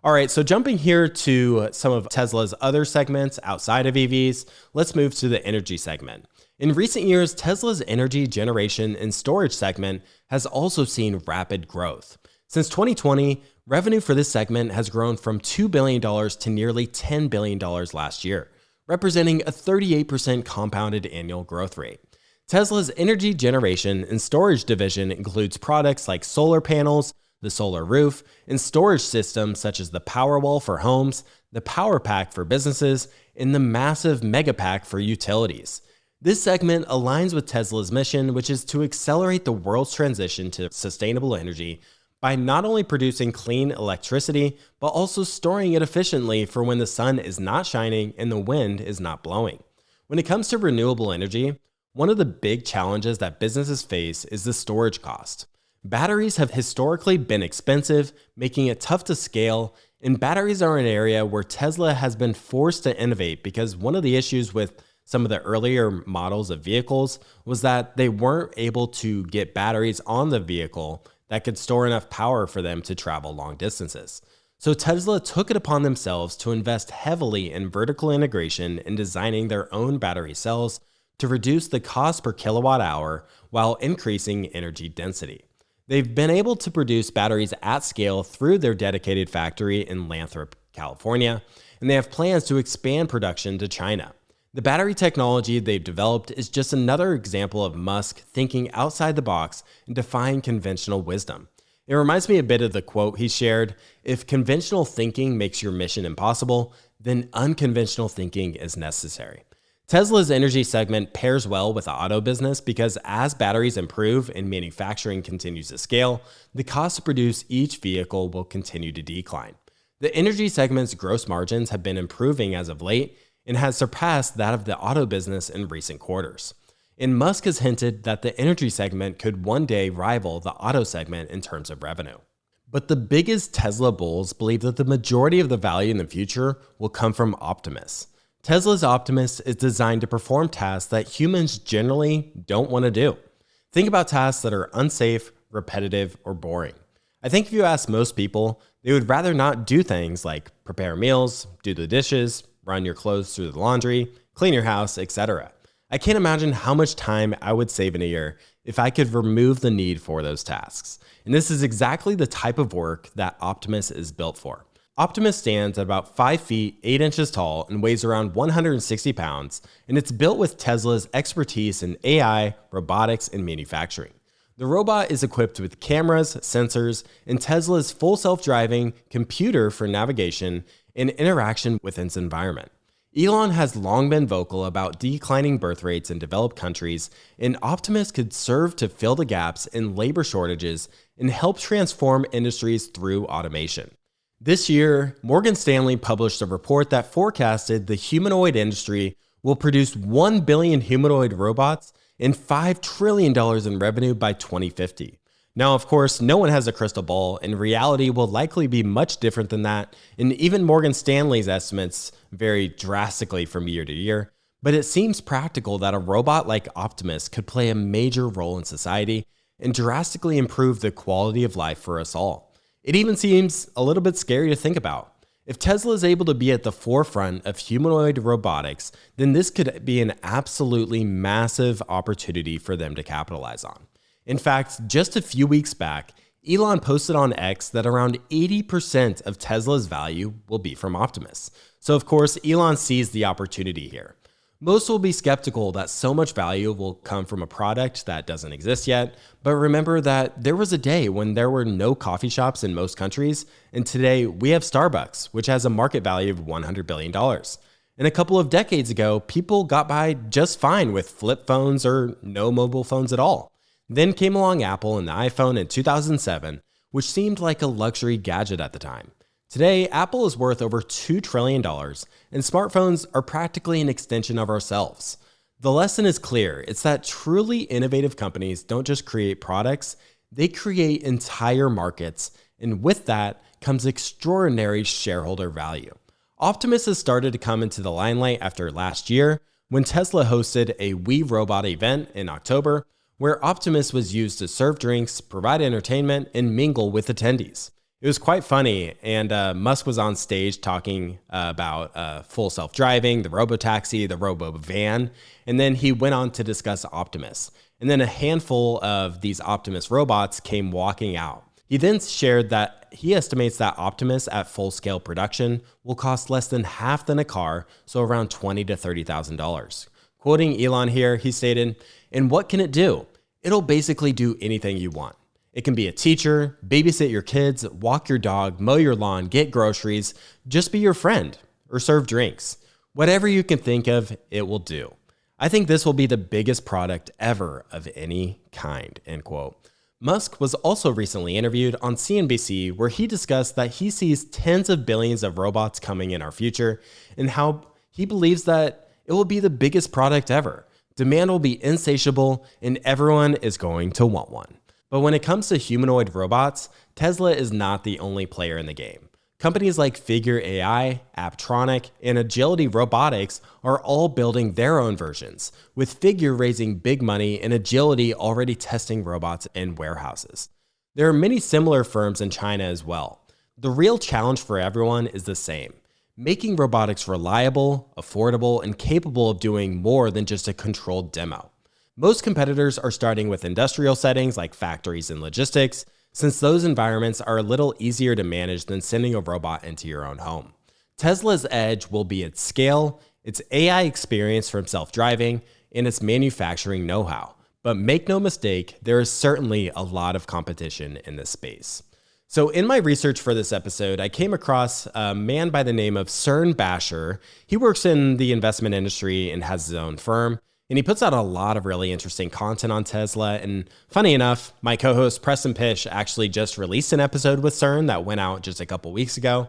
All right, so jumping here to some of Tesla's other segments outside of EVs, let's move to the energy segment. In recent years, Tesla's energy generation and storage segment has also seen rapid growth. Since 2020, revenue for this segment has grown from $2 billion to nearly $10 billion last year, representing a 38% compounded annual growth rate. Tesla's energy generation and storage division includes products like solar panels, the solar roof, and storage systems such as the Powerwall for homes, the Power Pack for businesses, and the massive Megapack for utilities. This segment aligns with Tesla's mission, which is to accelerate the world's transition to sustainable energy by not only producing clean electricity, but also storing it efficiently for when the sun is not shining and the wind is not blowing. When it comes to renewable energy, one of the big challenges that businesses face is the storage cost. Batteries have historically been expensive, making it tough to scale, and batteries are an area where Tesla has been forced to innovate because one of the issues with some of the earlier models of vehicles was that they weren't able to get batteries on the vehicle that could store enough power for them to travel long distances. So Tesla took it upon themselves to invest heavily in vertical integration and designing their own battery cells to reduce the cost per kilowatt hour while increasing energy density. They've been able to produce batteries at scale through their dedicated factory in Lathrop, California, and they have plans to expand production to China. The battery technology they've developed is just another example of Musk thinking outside the box and defying conventional wisdom. It reminds me a bit of the quote he shared, "If conventional thinking makes your mission impossible, then unconventional thinking is necessary." Tesla's energy segment pairs well with the auto business because as batteries improve and manufacturing continues to scale, the cost to produce each vehicle will continue to decline. The energy segment's gross margins have been improving as of late and has surpassed that of the auto business in recent quarters. And Musk has hinted that the energy segment could one day rival the auto segment in terms of revenue. But the biggest Tesla bulls believe that the majority of the value in the future will come from Optimus. Tesla's Optimus is designed to perform tasks that humans generally don't want to do. Think about tasks that are unsafe, repetitive, or boring. I think if you ask most people, they would rather not do things like prepare meals, do the dishes, run your clothes through the laundry, clean your house, etc. I can't imagine how much time I would save in a year if I could remove the need for those tasks. And this is exactly the type of work that Optimus is built for. Optimus stands at about 5 feet, 8 inches tall and weighs around 160 pounds, and it's built with Tesla's expertise in AI, robotics, and manufacturing. The robot is equipped with cameras, sensors, and Tesla's full self-driving computer for navigation and interaction with its environment. Elon has long been vocal about declining birth rates in developed countries, and Optimus could serve to fill the gaps in labor shortages and help transform industries through automation. This year, Morgan Stanley published a report that forecasted the humanoid industry will produce 1 billion humanoid robots and $5 trillion in revenue by 2050. Now, of course, no one has a crystal ball, and reality will likely be much different than that, and even Morgan Stanley's estimates vary drastically from year to year, but it seems practical that a robot like Optimus could play a major role in society and drastically improve the quality of life for us all. It even seems a little bit scary to think about. If Tesla is able to be at the forefront of humanoid robotics, then this could be an absolutely massive opportunity for them to capitalize on. In fact, just a few weeks back, Elon posted on X that around 80% of Tesla's value will be from Optimus. So of course, Elon sees the opportunity here. Most will be skeptical that so much value will come from a product that doesn't exist yet, but remember that there was a day when there were no coffee shops in most countries, and today we have Starbucks, which has a market value of $100 billion. And a couple of decades ago, people got by just fine with flip phones or no mobile phones at all. Then came along Apple and the iPhone in 2007, which seemed like a luxury gadget at the time. Today, Apple is worth over $2 trillion, and smartphones are practically an extension of ourselves. The lesson is clear. It's that truly innovative companies don't just create products, they create entire markets, and with that comes extraordinary shareholder value. Optimus has started to come into the limelight after last year when Tesla hosted a We Robot event in October, where Optimus was used to serve drinks, provide entertainment, and mingle with attendees. It was quite funny, and Musk was on stage talking about full self-driving, the Robotaxi, the Robo-van, and then he went on to discuss Optimus. And then a handful of these Optimus robots came walking out. He then shared that he estimates that Optimus at full-scale production will cost less than half than a car, so around $20,000 to $30,000. Quoting Elon here, he stated, "And what can it do? It'll basically do anything you want. It can be a teacher, babysit your kids, walk your dog, mow your lawn, get groceries, just be your friend, or serve drinks. Whatever you can think of, it will do. I think this will be the biggest product ever of any kind," end quote. Musk was also recently interviewed on CNBC, where he discussed that he sees tens of billions of robots coming in our future and how he believes that it will be the biggest product ever. Demand will be insatiable and everyone is going to want one. But when it comes to humanoid robots, Tesla is not the only player in the game. Companies like Figure AI, Apptronic, and Agility Robotics are all building their own versions, with Figure raising big money and Agility already testing robots in warehouses. There are many similar firms in China as well. The real challenge for everyone is the same: making robotics reliable, affordable, and capable of doing more than just a controlled demo. Most competitors are starting with industrial settings like factories and logistics, since those environments are a little easier to manage than sending a robot into your own home. Tesla's edge will be its scale, its AI experience from self-driving, and its manufacturing know-how. But make no mistake, there is certainly a lot of competition in this space. So in my research for this episode, I came across a man by the name of Cern Basher. He works in the investment industry and has his own firm. And he puts out a lot of really interesting content on Tesla. And funny enough, my co-host Preston Pish actually just released an episode with Cern that went out just a couple weeks ago.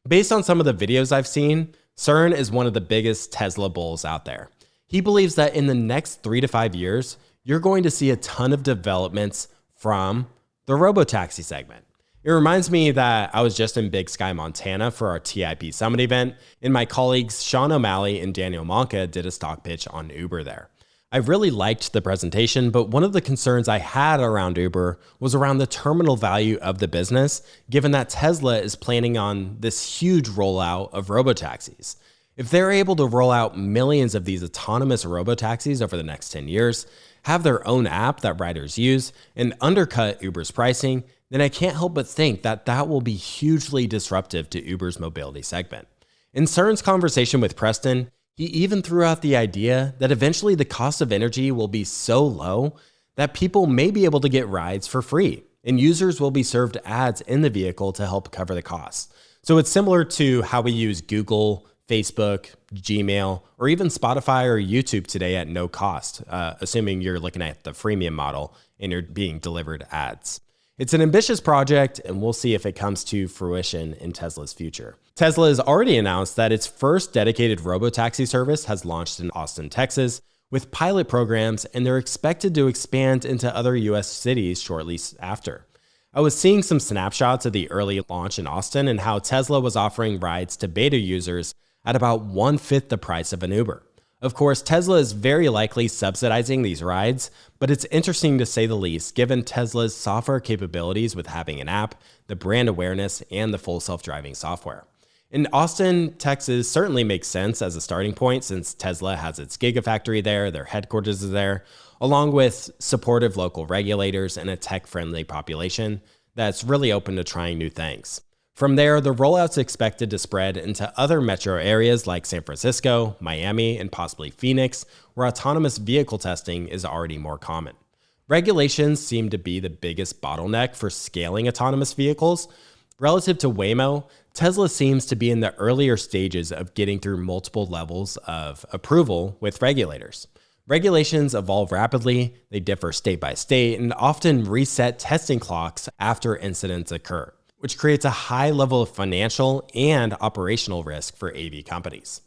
Based on some of the videos I've seen, Cern is one of the biggest Tesla bulls out there. He believes that in the next 3 to 5 years, you're going to see a ton of developments from the Robotaxi segment. It reminds me that I was just in Big Sky, Montana for our TIP Summit event, and my colleagues Sean O'Malley and Daniel Monca did a stock pitch on Uber there. I really liked the presentation, but one of the concerns I had around Uber was around the terminal value of the business, given that Tesla is planning on this huge rollout of robotaxis. If they're able to roll out millions of these autonomous robotaxis over the next 10 years, have their own app that riders use, and undercut Uber's pricing, then I can't help but think that that will be hugely disruptive to Uber's mobility segment. In Cern's conversation with Preston, he even threw out the idea that eventually the cost of energy will be so low that people may be able to get rides for free, and users will be served ads in the vehicle to help cover the costs. So it's similar to how we use Google, Facebook, Gmail, or even Spotify or YouTube today at no cost, assuming you're looking at the freemium model and you're being delivered ads. It's an ambitious project, and we'll see if it comes to fruition in Tesla's future. Tesla has already announced that its first dedicated robotaxi service has launched in Austin, Texas, with pilot programs, and they're expected to expand into other US cities shortly after. I was seeing some snapshots of the early launch in Austin and how Tesla was offering rides to beta users at about 1/5 the price of an Uber. Of course, Tesla is very likely subsidizing these rides, but it's interesting to say the least, given Tesla's software capabilities with having an app, the brand awareness, and the full self-driving software. And Austin, Texas certainly makes sense as a starting point since Tesla has its Gigafactory there, their headquarters is there, along with supportive local regulators and a tech-friendly population that's really open to trying new things. From there, the rollout's expected to spread into other metro areas like San Francisco, Miami, and possibly Phoenix, where autonomous vehicle testing is already more common. Regulations seem to be the biggest bottleneck for scaling autonomous vehicles. Relative to Waymo, Tesla seems to be in the earlier stages of getting through multiple levels of approval with regulators. Regulations evolve rapidly, they differ state by state, and often reset testing clocks after incidents occur, which creates a high level of financial and operational risk for AV companies.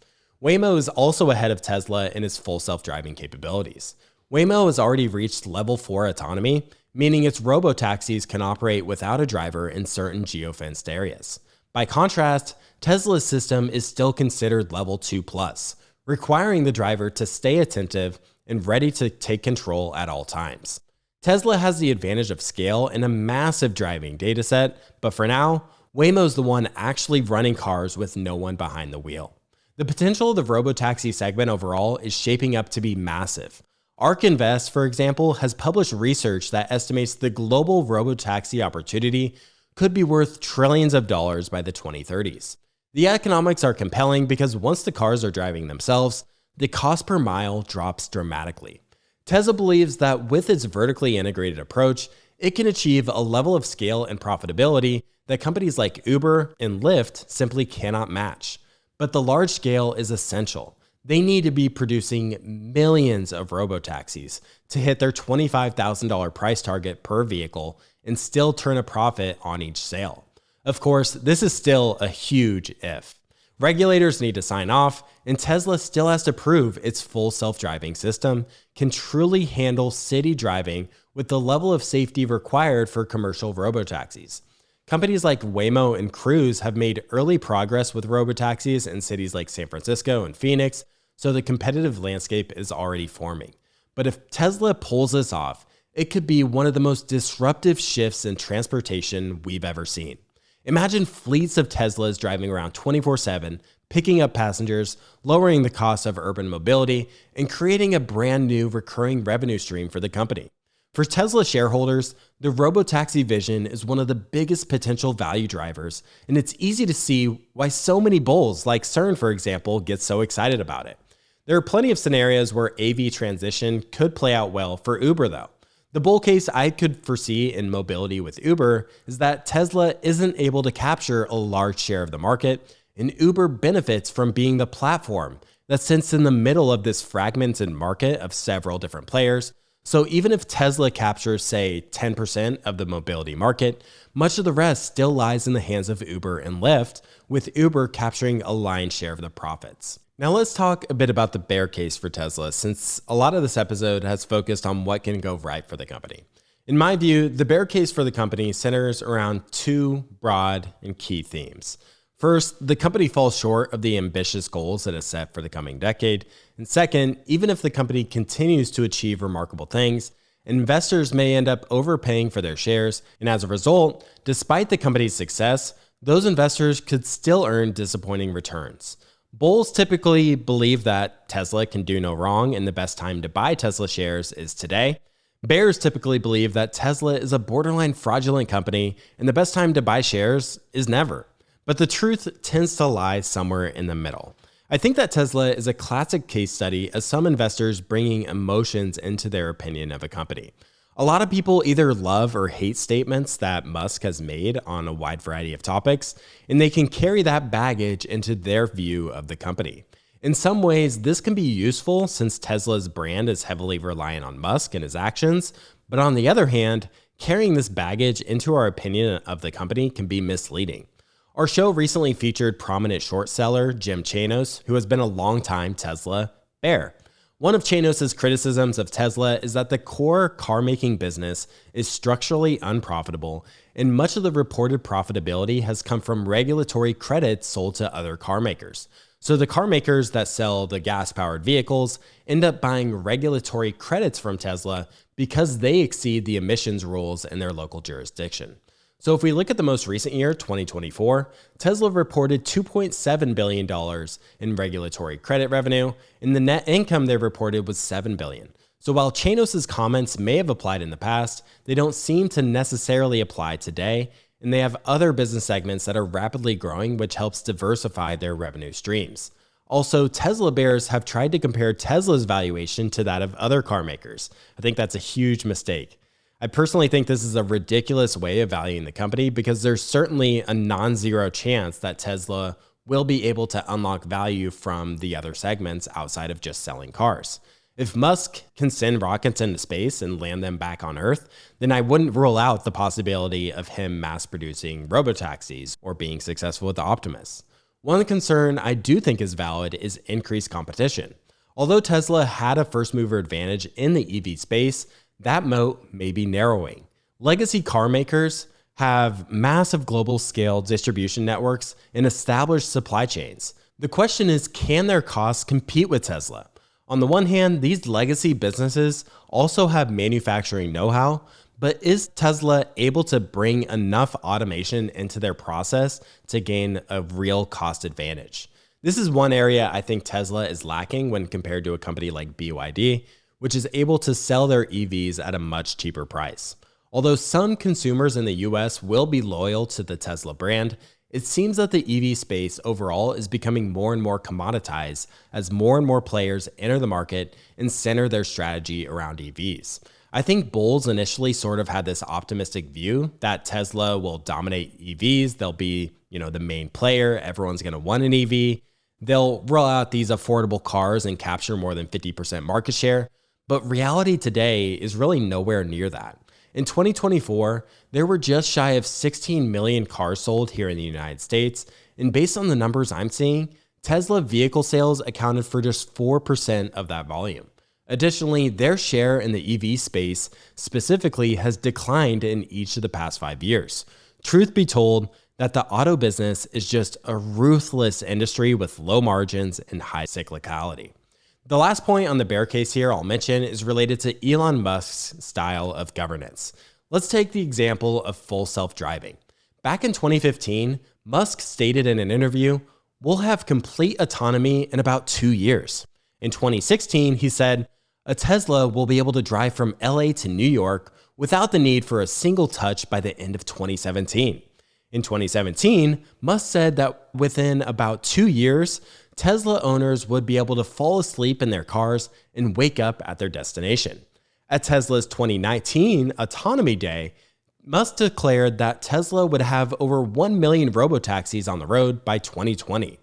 Waymo is also ahead of Tesla in its full self-driving capabilities. Waymo has already reached level 4 autonomy, meaning its robotaxis can operate without a driver in certain geofenced areas. By contrast, Tesla's system is still considered level 2+, requiring the driver to stay attentive and ready to take control at all times. Tesla has the advantage of scale and a massive driving dataset, but for now, Waymo's the one actually running cars with no one behind the wheel. The potential of the robotaxi segment overall is shaping up to be massive. ARK Invest, for example, has published research that estimates the global robotaxi opportunity could be worth trillions of dollars by the 2030s. The economics are compelling because once the cars are driving themselves, the cost per mile drops dramatically. Tesla believes that with its vertically integrated approach, it can achieve a level of scale and profitability that companies like Uber and Lyft simply cannot match. But the large scale is essential. They need to be producing millions of robotaxis to hit their $25,000 price target per vehicle and still turn a profit on each sale. Of course, this is still a huge if. Regulators need to sign off, and Tesla still has to prove its full self-driving system can truly handle city driving with the level of safety required for commercial robotaxis. Companies like Waymo and Cruise have made early progress with robotaxis in cities like San Francisco and Phoenix, so the competitive landscape is already forming. But if Tesla pulls this off, it could be one of the most disruptive shifts in transportation we've ever seen. Imagine fleets of Teslas driving around 24/7, picking up passengers, lowering the cost of urban mobility, and creating a brand new recurring revenue stream for the company. For Tesla shareholders, the robotaxi vision is one of the biggest potential value drivers, and it's easy to see why so many bulls like CERN, for example, get so excited about it. There are plenty of scenarios where AV transition could play out well for Uber though. The bull case I could foresee in mobility with Uber is that Tesla isn't able to capture a large share of the market, and Uber benefits from being the platform that sits in the middle of this fragmented market of several different players. So even if Tesla captures, say, 10% of the mobility market, much of the rest still lies in the hands of Uber and Lyft, with Uber capturing a lion's share of the profits. Now let's talk a bit about the bear case for Tesla, since a lot of this episode has focused on what can go right for the company. In my view, the bear case for the company centers around two broad and key themes. First, the company falls short of the ambitious goals it has set for the coming decade. And second, even if the company continues to achieve remarkable things, investors may end up overpaying for their shares. And as a result, despite the company's success, those investors could still earn disappointing returns. Bulls typically believe that Tesla can do no wrong and the best time to buy Tesla shares is today. Bears typically believe that Tesla is a borderline fraudulent company and the best time to buy shares is never. But the truth tends to lie somewhere in the middle. I think that Tesla is a classic case study of some investors bringing emotions into their opinion of a company. A lot of people either love or hate statements that Musk has made on a wide variety of topics, and they can carry that baggage into their view of the company. In some ways, this can be useful since Tesla's brand is heavily reliant on Musk and his actions, but on the other hand, carrying this baggage into our opinion of the company can be misleading. Our show recently featured prominent short seller Jim Chanos, who has been a longtime Tesla bear. One of Chanos' criticisms of Tesla is that the core car-making business is structurally unprofitable, and much of the reported profitability has come from regulatory credits sold to other car makers. So the car makers that sell the gas-powered vehicles end up buying regulatory credits from Tesla because they exceed the emissions rules in their local jurisdiction. So if we look at the most recent year, 2024, Tesla reported $2.7 billion in regulatory credit revenue, and the net income they reported was $7 billion. So while Chanos' comments may have applied in the past, they don't seem to necessarily apply today, and they have other business segments that are rapidly growing, which helps diversify their revenue streams. Also, Tesla bears have tried to compare Tesla's valuation to that of other car makers. I think that's a huge mistake. I personally think this is a ridiculous way of valuing the company because there's certainly a non-zero chance that Tesla will be able to unlock value from the other segments outside of just selling cars. If Musk can send rockets into space and land them back on Earth, then I wouldn't rule out the possibility of him mass producing robotaxis or being successful with the Optimus. One concern I do think is valid is increased competition. Although Tesla had a first mover advantage in the EV space, that moat may be narrowing. Legacy car makers have massive global scale distribution networks and established supply chains. The question is, can their costs compete with Tesla? On the one hand, these legacy businesses also have manufacturing know-how, but is Tesla able to bring enough automation into their process to gain a real cost advantage? This is one area I think Tesla is lacking when compared to a company like BYD, which is able to sell their EVs at a much cheaper price. Although some consumers in the US will be loyal to the Tesla brand, it seems that the EV space overall is becoming more and more commoditized as more and more players enter the market and center their strategy around EVs. I think bulls initially sort of had this optimistic view that Tesla will dominate EVs. They'll be, the main player. Everyone's going to want an EV. They'll roll out these affordable cars and capture more than 50% market share. But reality today is really nowhere near that. In 2024, there were just shy of 16 million cars sold here in the United States, and based on the numbers I'm seeing, Tesla vehicle sales accounted for just 4% of that volume. Additionally, their share in the EV space specifically has declined in each of the past 5 years. Truth be told, that the auto business is just a ruthless industry with low margins and high cyclicality. The last point on the bear case here I'll mention is related to Elon Musk's style of governance. Let's take the example of full self-driving. Back in 2015, Musk stated in an interview, "We'll have complete autonomy in about 2 years." In 2016, he said, "A Tesla will be able to drive from LA to New York without the need for a single touch by the end of 2017. In 2017, Musk said that within about 2 years, Tesla owners would be able to fall asleep in their cars and wake up at their destination. At Tesla's 2019 Autonomy Day, Musk declared that Tesla would have over 1 million robotaxis on the road by 2020.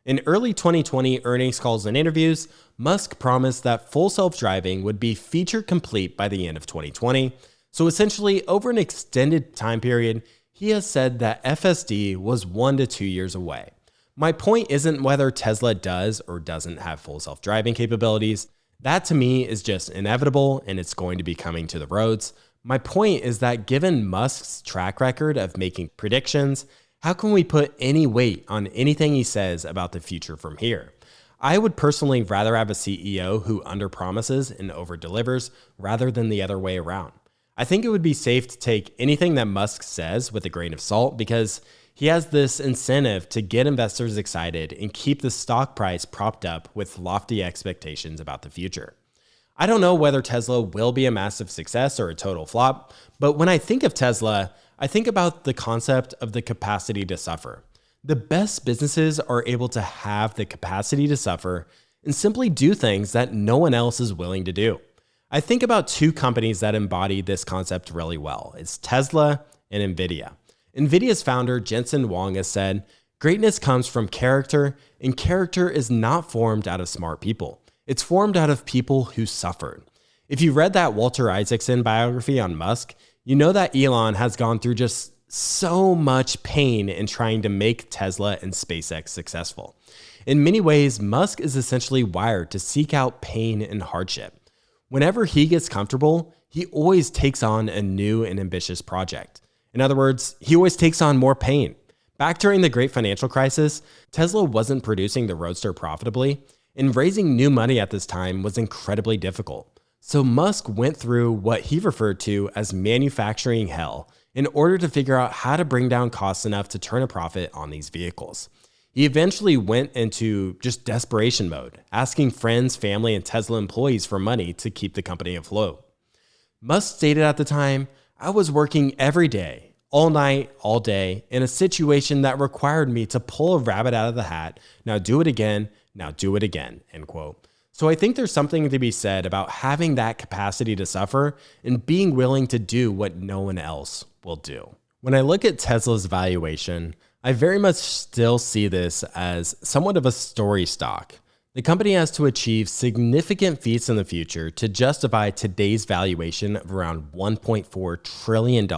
In early 2020 earnings calls and interviews, Musk promised that full self-driving would be feature complete by the end of 2020. So essentially, over an extended time period, he has said that FSD was 1 to 2 years away. My point isn't whether Tesla does or doesn't have full self-driving capabilities. That to me is just inevitable and it's going to be coming to the roads. My point is that given Musk's track record of making predictions, how can we put any weight on anything he says about the future from here? I would personally rather have a CEO who underpromises and overdelivers rather than the other way around. I think it would be safe to take anything that Musk says with a grain of salt because he has this incentive to get investors excited and keep the stock price propped up with lofty expectations about the future. I don't know whether Tesla will be a massive success or a total flop, but when I think of Tesla, I think about the concept of the capacity to suffer. The best businesses are able to have the capacity to suffer and simply do things that no one else is willing to do. I think about two companies that embody this concept really well. It's Tesla and NVIDIA. NVIDIA's founder, Jensen Huang, has said, "Greatness comes from character, and character is not formed out of smart people. It's formed out of people who suffered." If you read that Walter Isaacson biography on Musk, you know that Elon has gone through just so much pain in trying to make Tesla and SpaceX successful. In many ways, Musk is essentially wired to seek out pain and hardship. Whenever he gets comfortable, he always takes on a new and ambitious project. In other words, he always takes on more pain. Back during the great financial crisis, Tesla wasn't producing the Roadster profitably, and raising new money at this time was incredibly difficult. So Musk went through what he referred to as manufacturing hell in order to figure out how to bring down costs enough to turn a profit on these vehicles. He eventually went into just desperation mode, asking friends, family, and Tesla employees for money to keep the company afloat. Musk stated at the time, "I was working every day, all night, all day, in a situation that required me to pull a rabbit out of the hat. Now do it again, now do it again," end quote. So I think there's something to be said about having that capacity to suffer and being willing to do what no one else will do. When I look at Tesla's valuation, I very much still see this as somewhat of a story stock. The company has to achieve significant feats in the future to justify today's valuation of around $1.4 trillion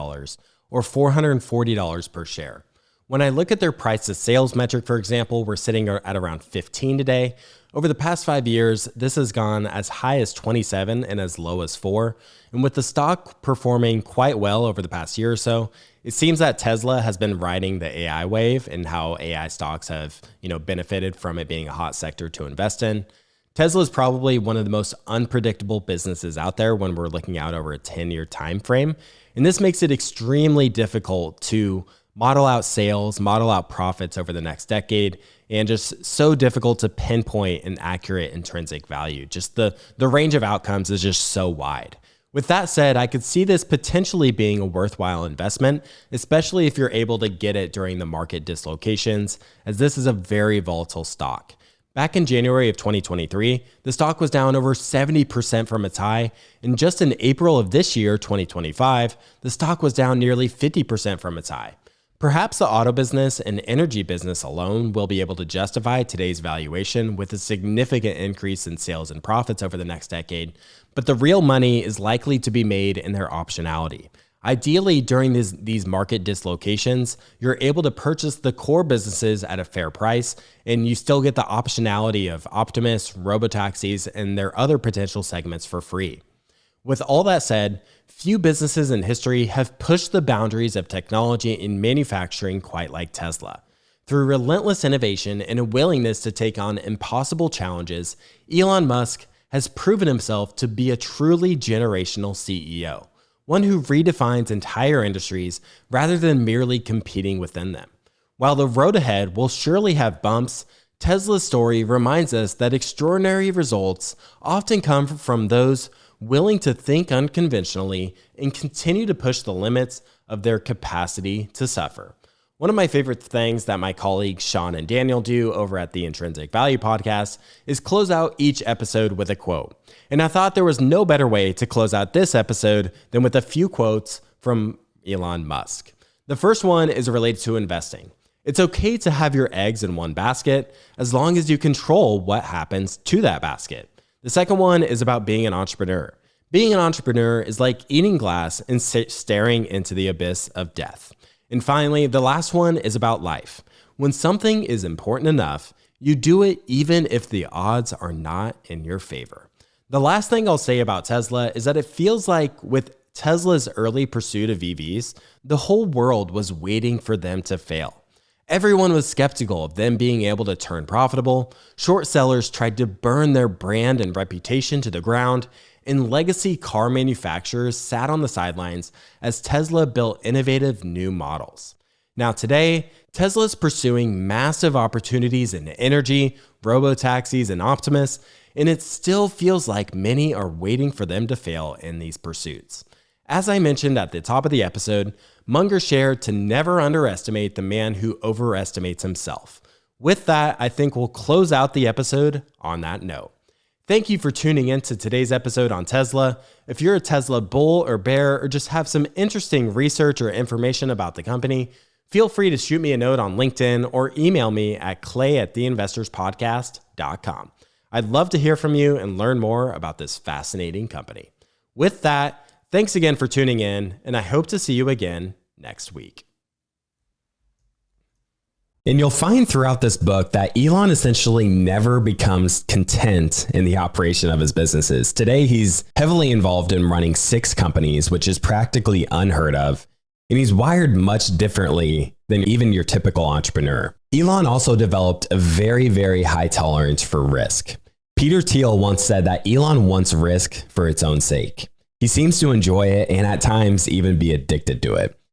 or $440 per share. When I look at their price to sales metric, for example, we're sitting at around 15 today. Over the past 5 years, this has gone as high as 27 and as low as 4. And with the stock performing quite well over the past year or so, it seems that Tesla has been riding the AI wave and how AI stocks have, benefited from it being a hot sector to invest in. Tesla is probably one of the most unpredictable businesses out there when we're looking out over a 10-year time frame. And this makes it extremely difficult to model out sales, model out profits over the next decade, and just so difficult to pinpoint an accurate intrinsic value. Just the range of outcomes is just so wide. With that said, I could see this potentially being a worthwhile investment, especially if you're able to get it during the market dislocations, as this is a very volatile stock. Back in January of 2023, the stock was down over 70% from its high, and just in April of this year, 2025, the stock was down nearly 50% from its high. Perhaps the auto business and energy business alone will be able to justify today's valuation with a significant increase in sales and profits over the next decade, but the real money is likely to be made in their optionality. Ideally, during these market dislocations, you're able to purchase the core businesses at a fair price, and you still get the optionality of Optimus, Robotaxis, and their other potential segments for free. With all that said, few businesses in history have pushed the boundaries of technology in manufacturing quite like Tesla. Through relentless innovation and a willingness to take on impossible challenges, Elon Musk has proven himself to be a truly generational CEO. One who redefines entire industries rather than merely competing within them. While the road ahead will surely have bumps, Tesla's story reminds us that extraordinary results often come from those willing to think unconventionally and continue to push the limits of their capacity to suffer. One of my favorite things that my colleagues Sean and Daniel do over at the Intrinsic Value podcast is close out each episode with a quote. And I thought there was no better way to close out this episode than with a few quotes from Elon Musk. The first one is related to investing. It's okay to have your eggs in one basket as long as you control what happens to that basket. The second one is about being an entrepreneur. Being an entrepreneur is like eating glass and staring into the abyss of death. And finally, the last one is about life. When something is important enough, you do it even if the odds are not in your favor. The last thing I'll say about Tesla is that it feels like with Tesla's early pursuit of EVs, the whole world was waiting for them to fail. Everyone was skeptical of them being able to turn profitable. Short sellers tried to burn their brand and reputation to the ground, and legacy car manufacturers sat on the sidelines as Tesla built innovative new models. Now today, Tesla is pursuing massive opportunities in energy, robotaxis, and Optimus, and it still feels like many are waiting for them to fail in these pursuits. As I mentioned at the top of the episode, Munger shared to never underestimate the man who overestimates himself. With that, I think we'll close out the episode on that note. Thank you for tuning in to today's episode on Tesla. If you're a Tesla bull or bear or just have some interesting research or information about the company, feel free to shoot me a note on LinkedIn or email me at clay@theinvestorspodcast.com. I'd love to hear from you and learn more about this fascinating company. With that, thanks again for tuning in, and I hope to see you again next week. And you'll find throughout this book that Elon essentially never becomes content in the operation of his businesses. Today, he's heavily involved in running 6 companies, which is practically unheard of. And he's wired much differently than even your typical entrepreneur. Elon also developed a very, very high tolerance for risk. Peter Thiel once said that Elon wants risk for its own sake. He seems to enjoy it and at times even be addicted to it.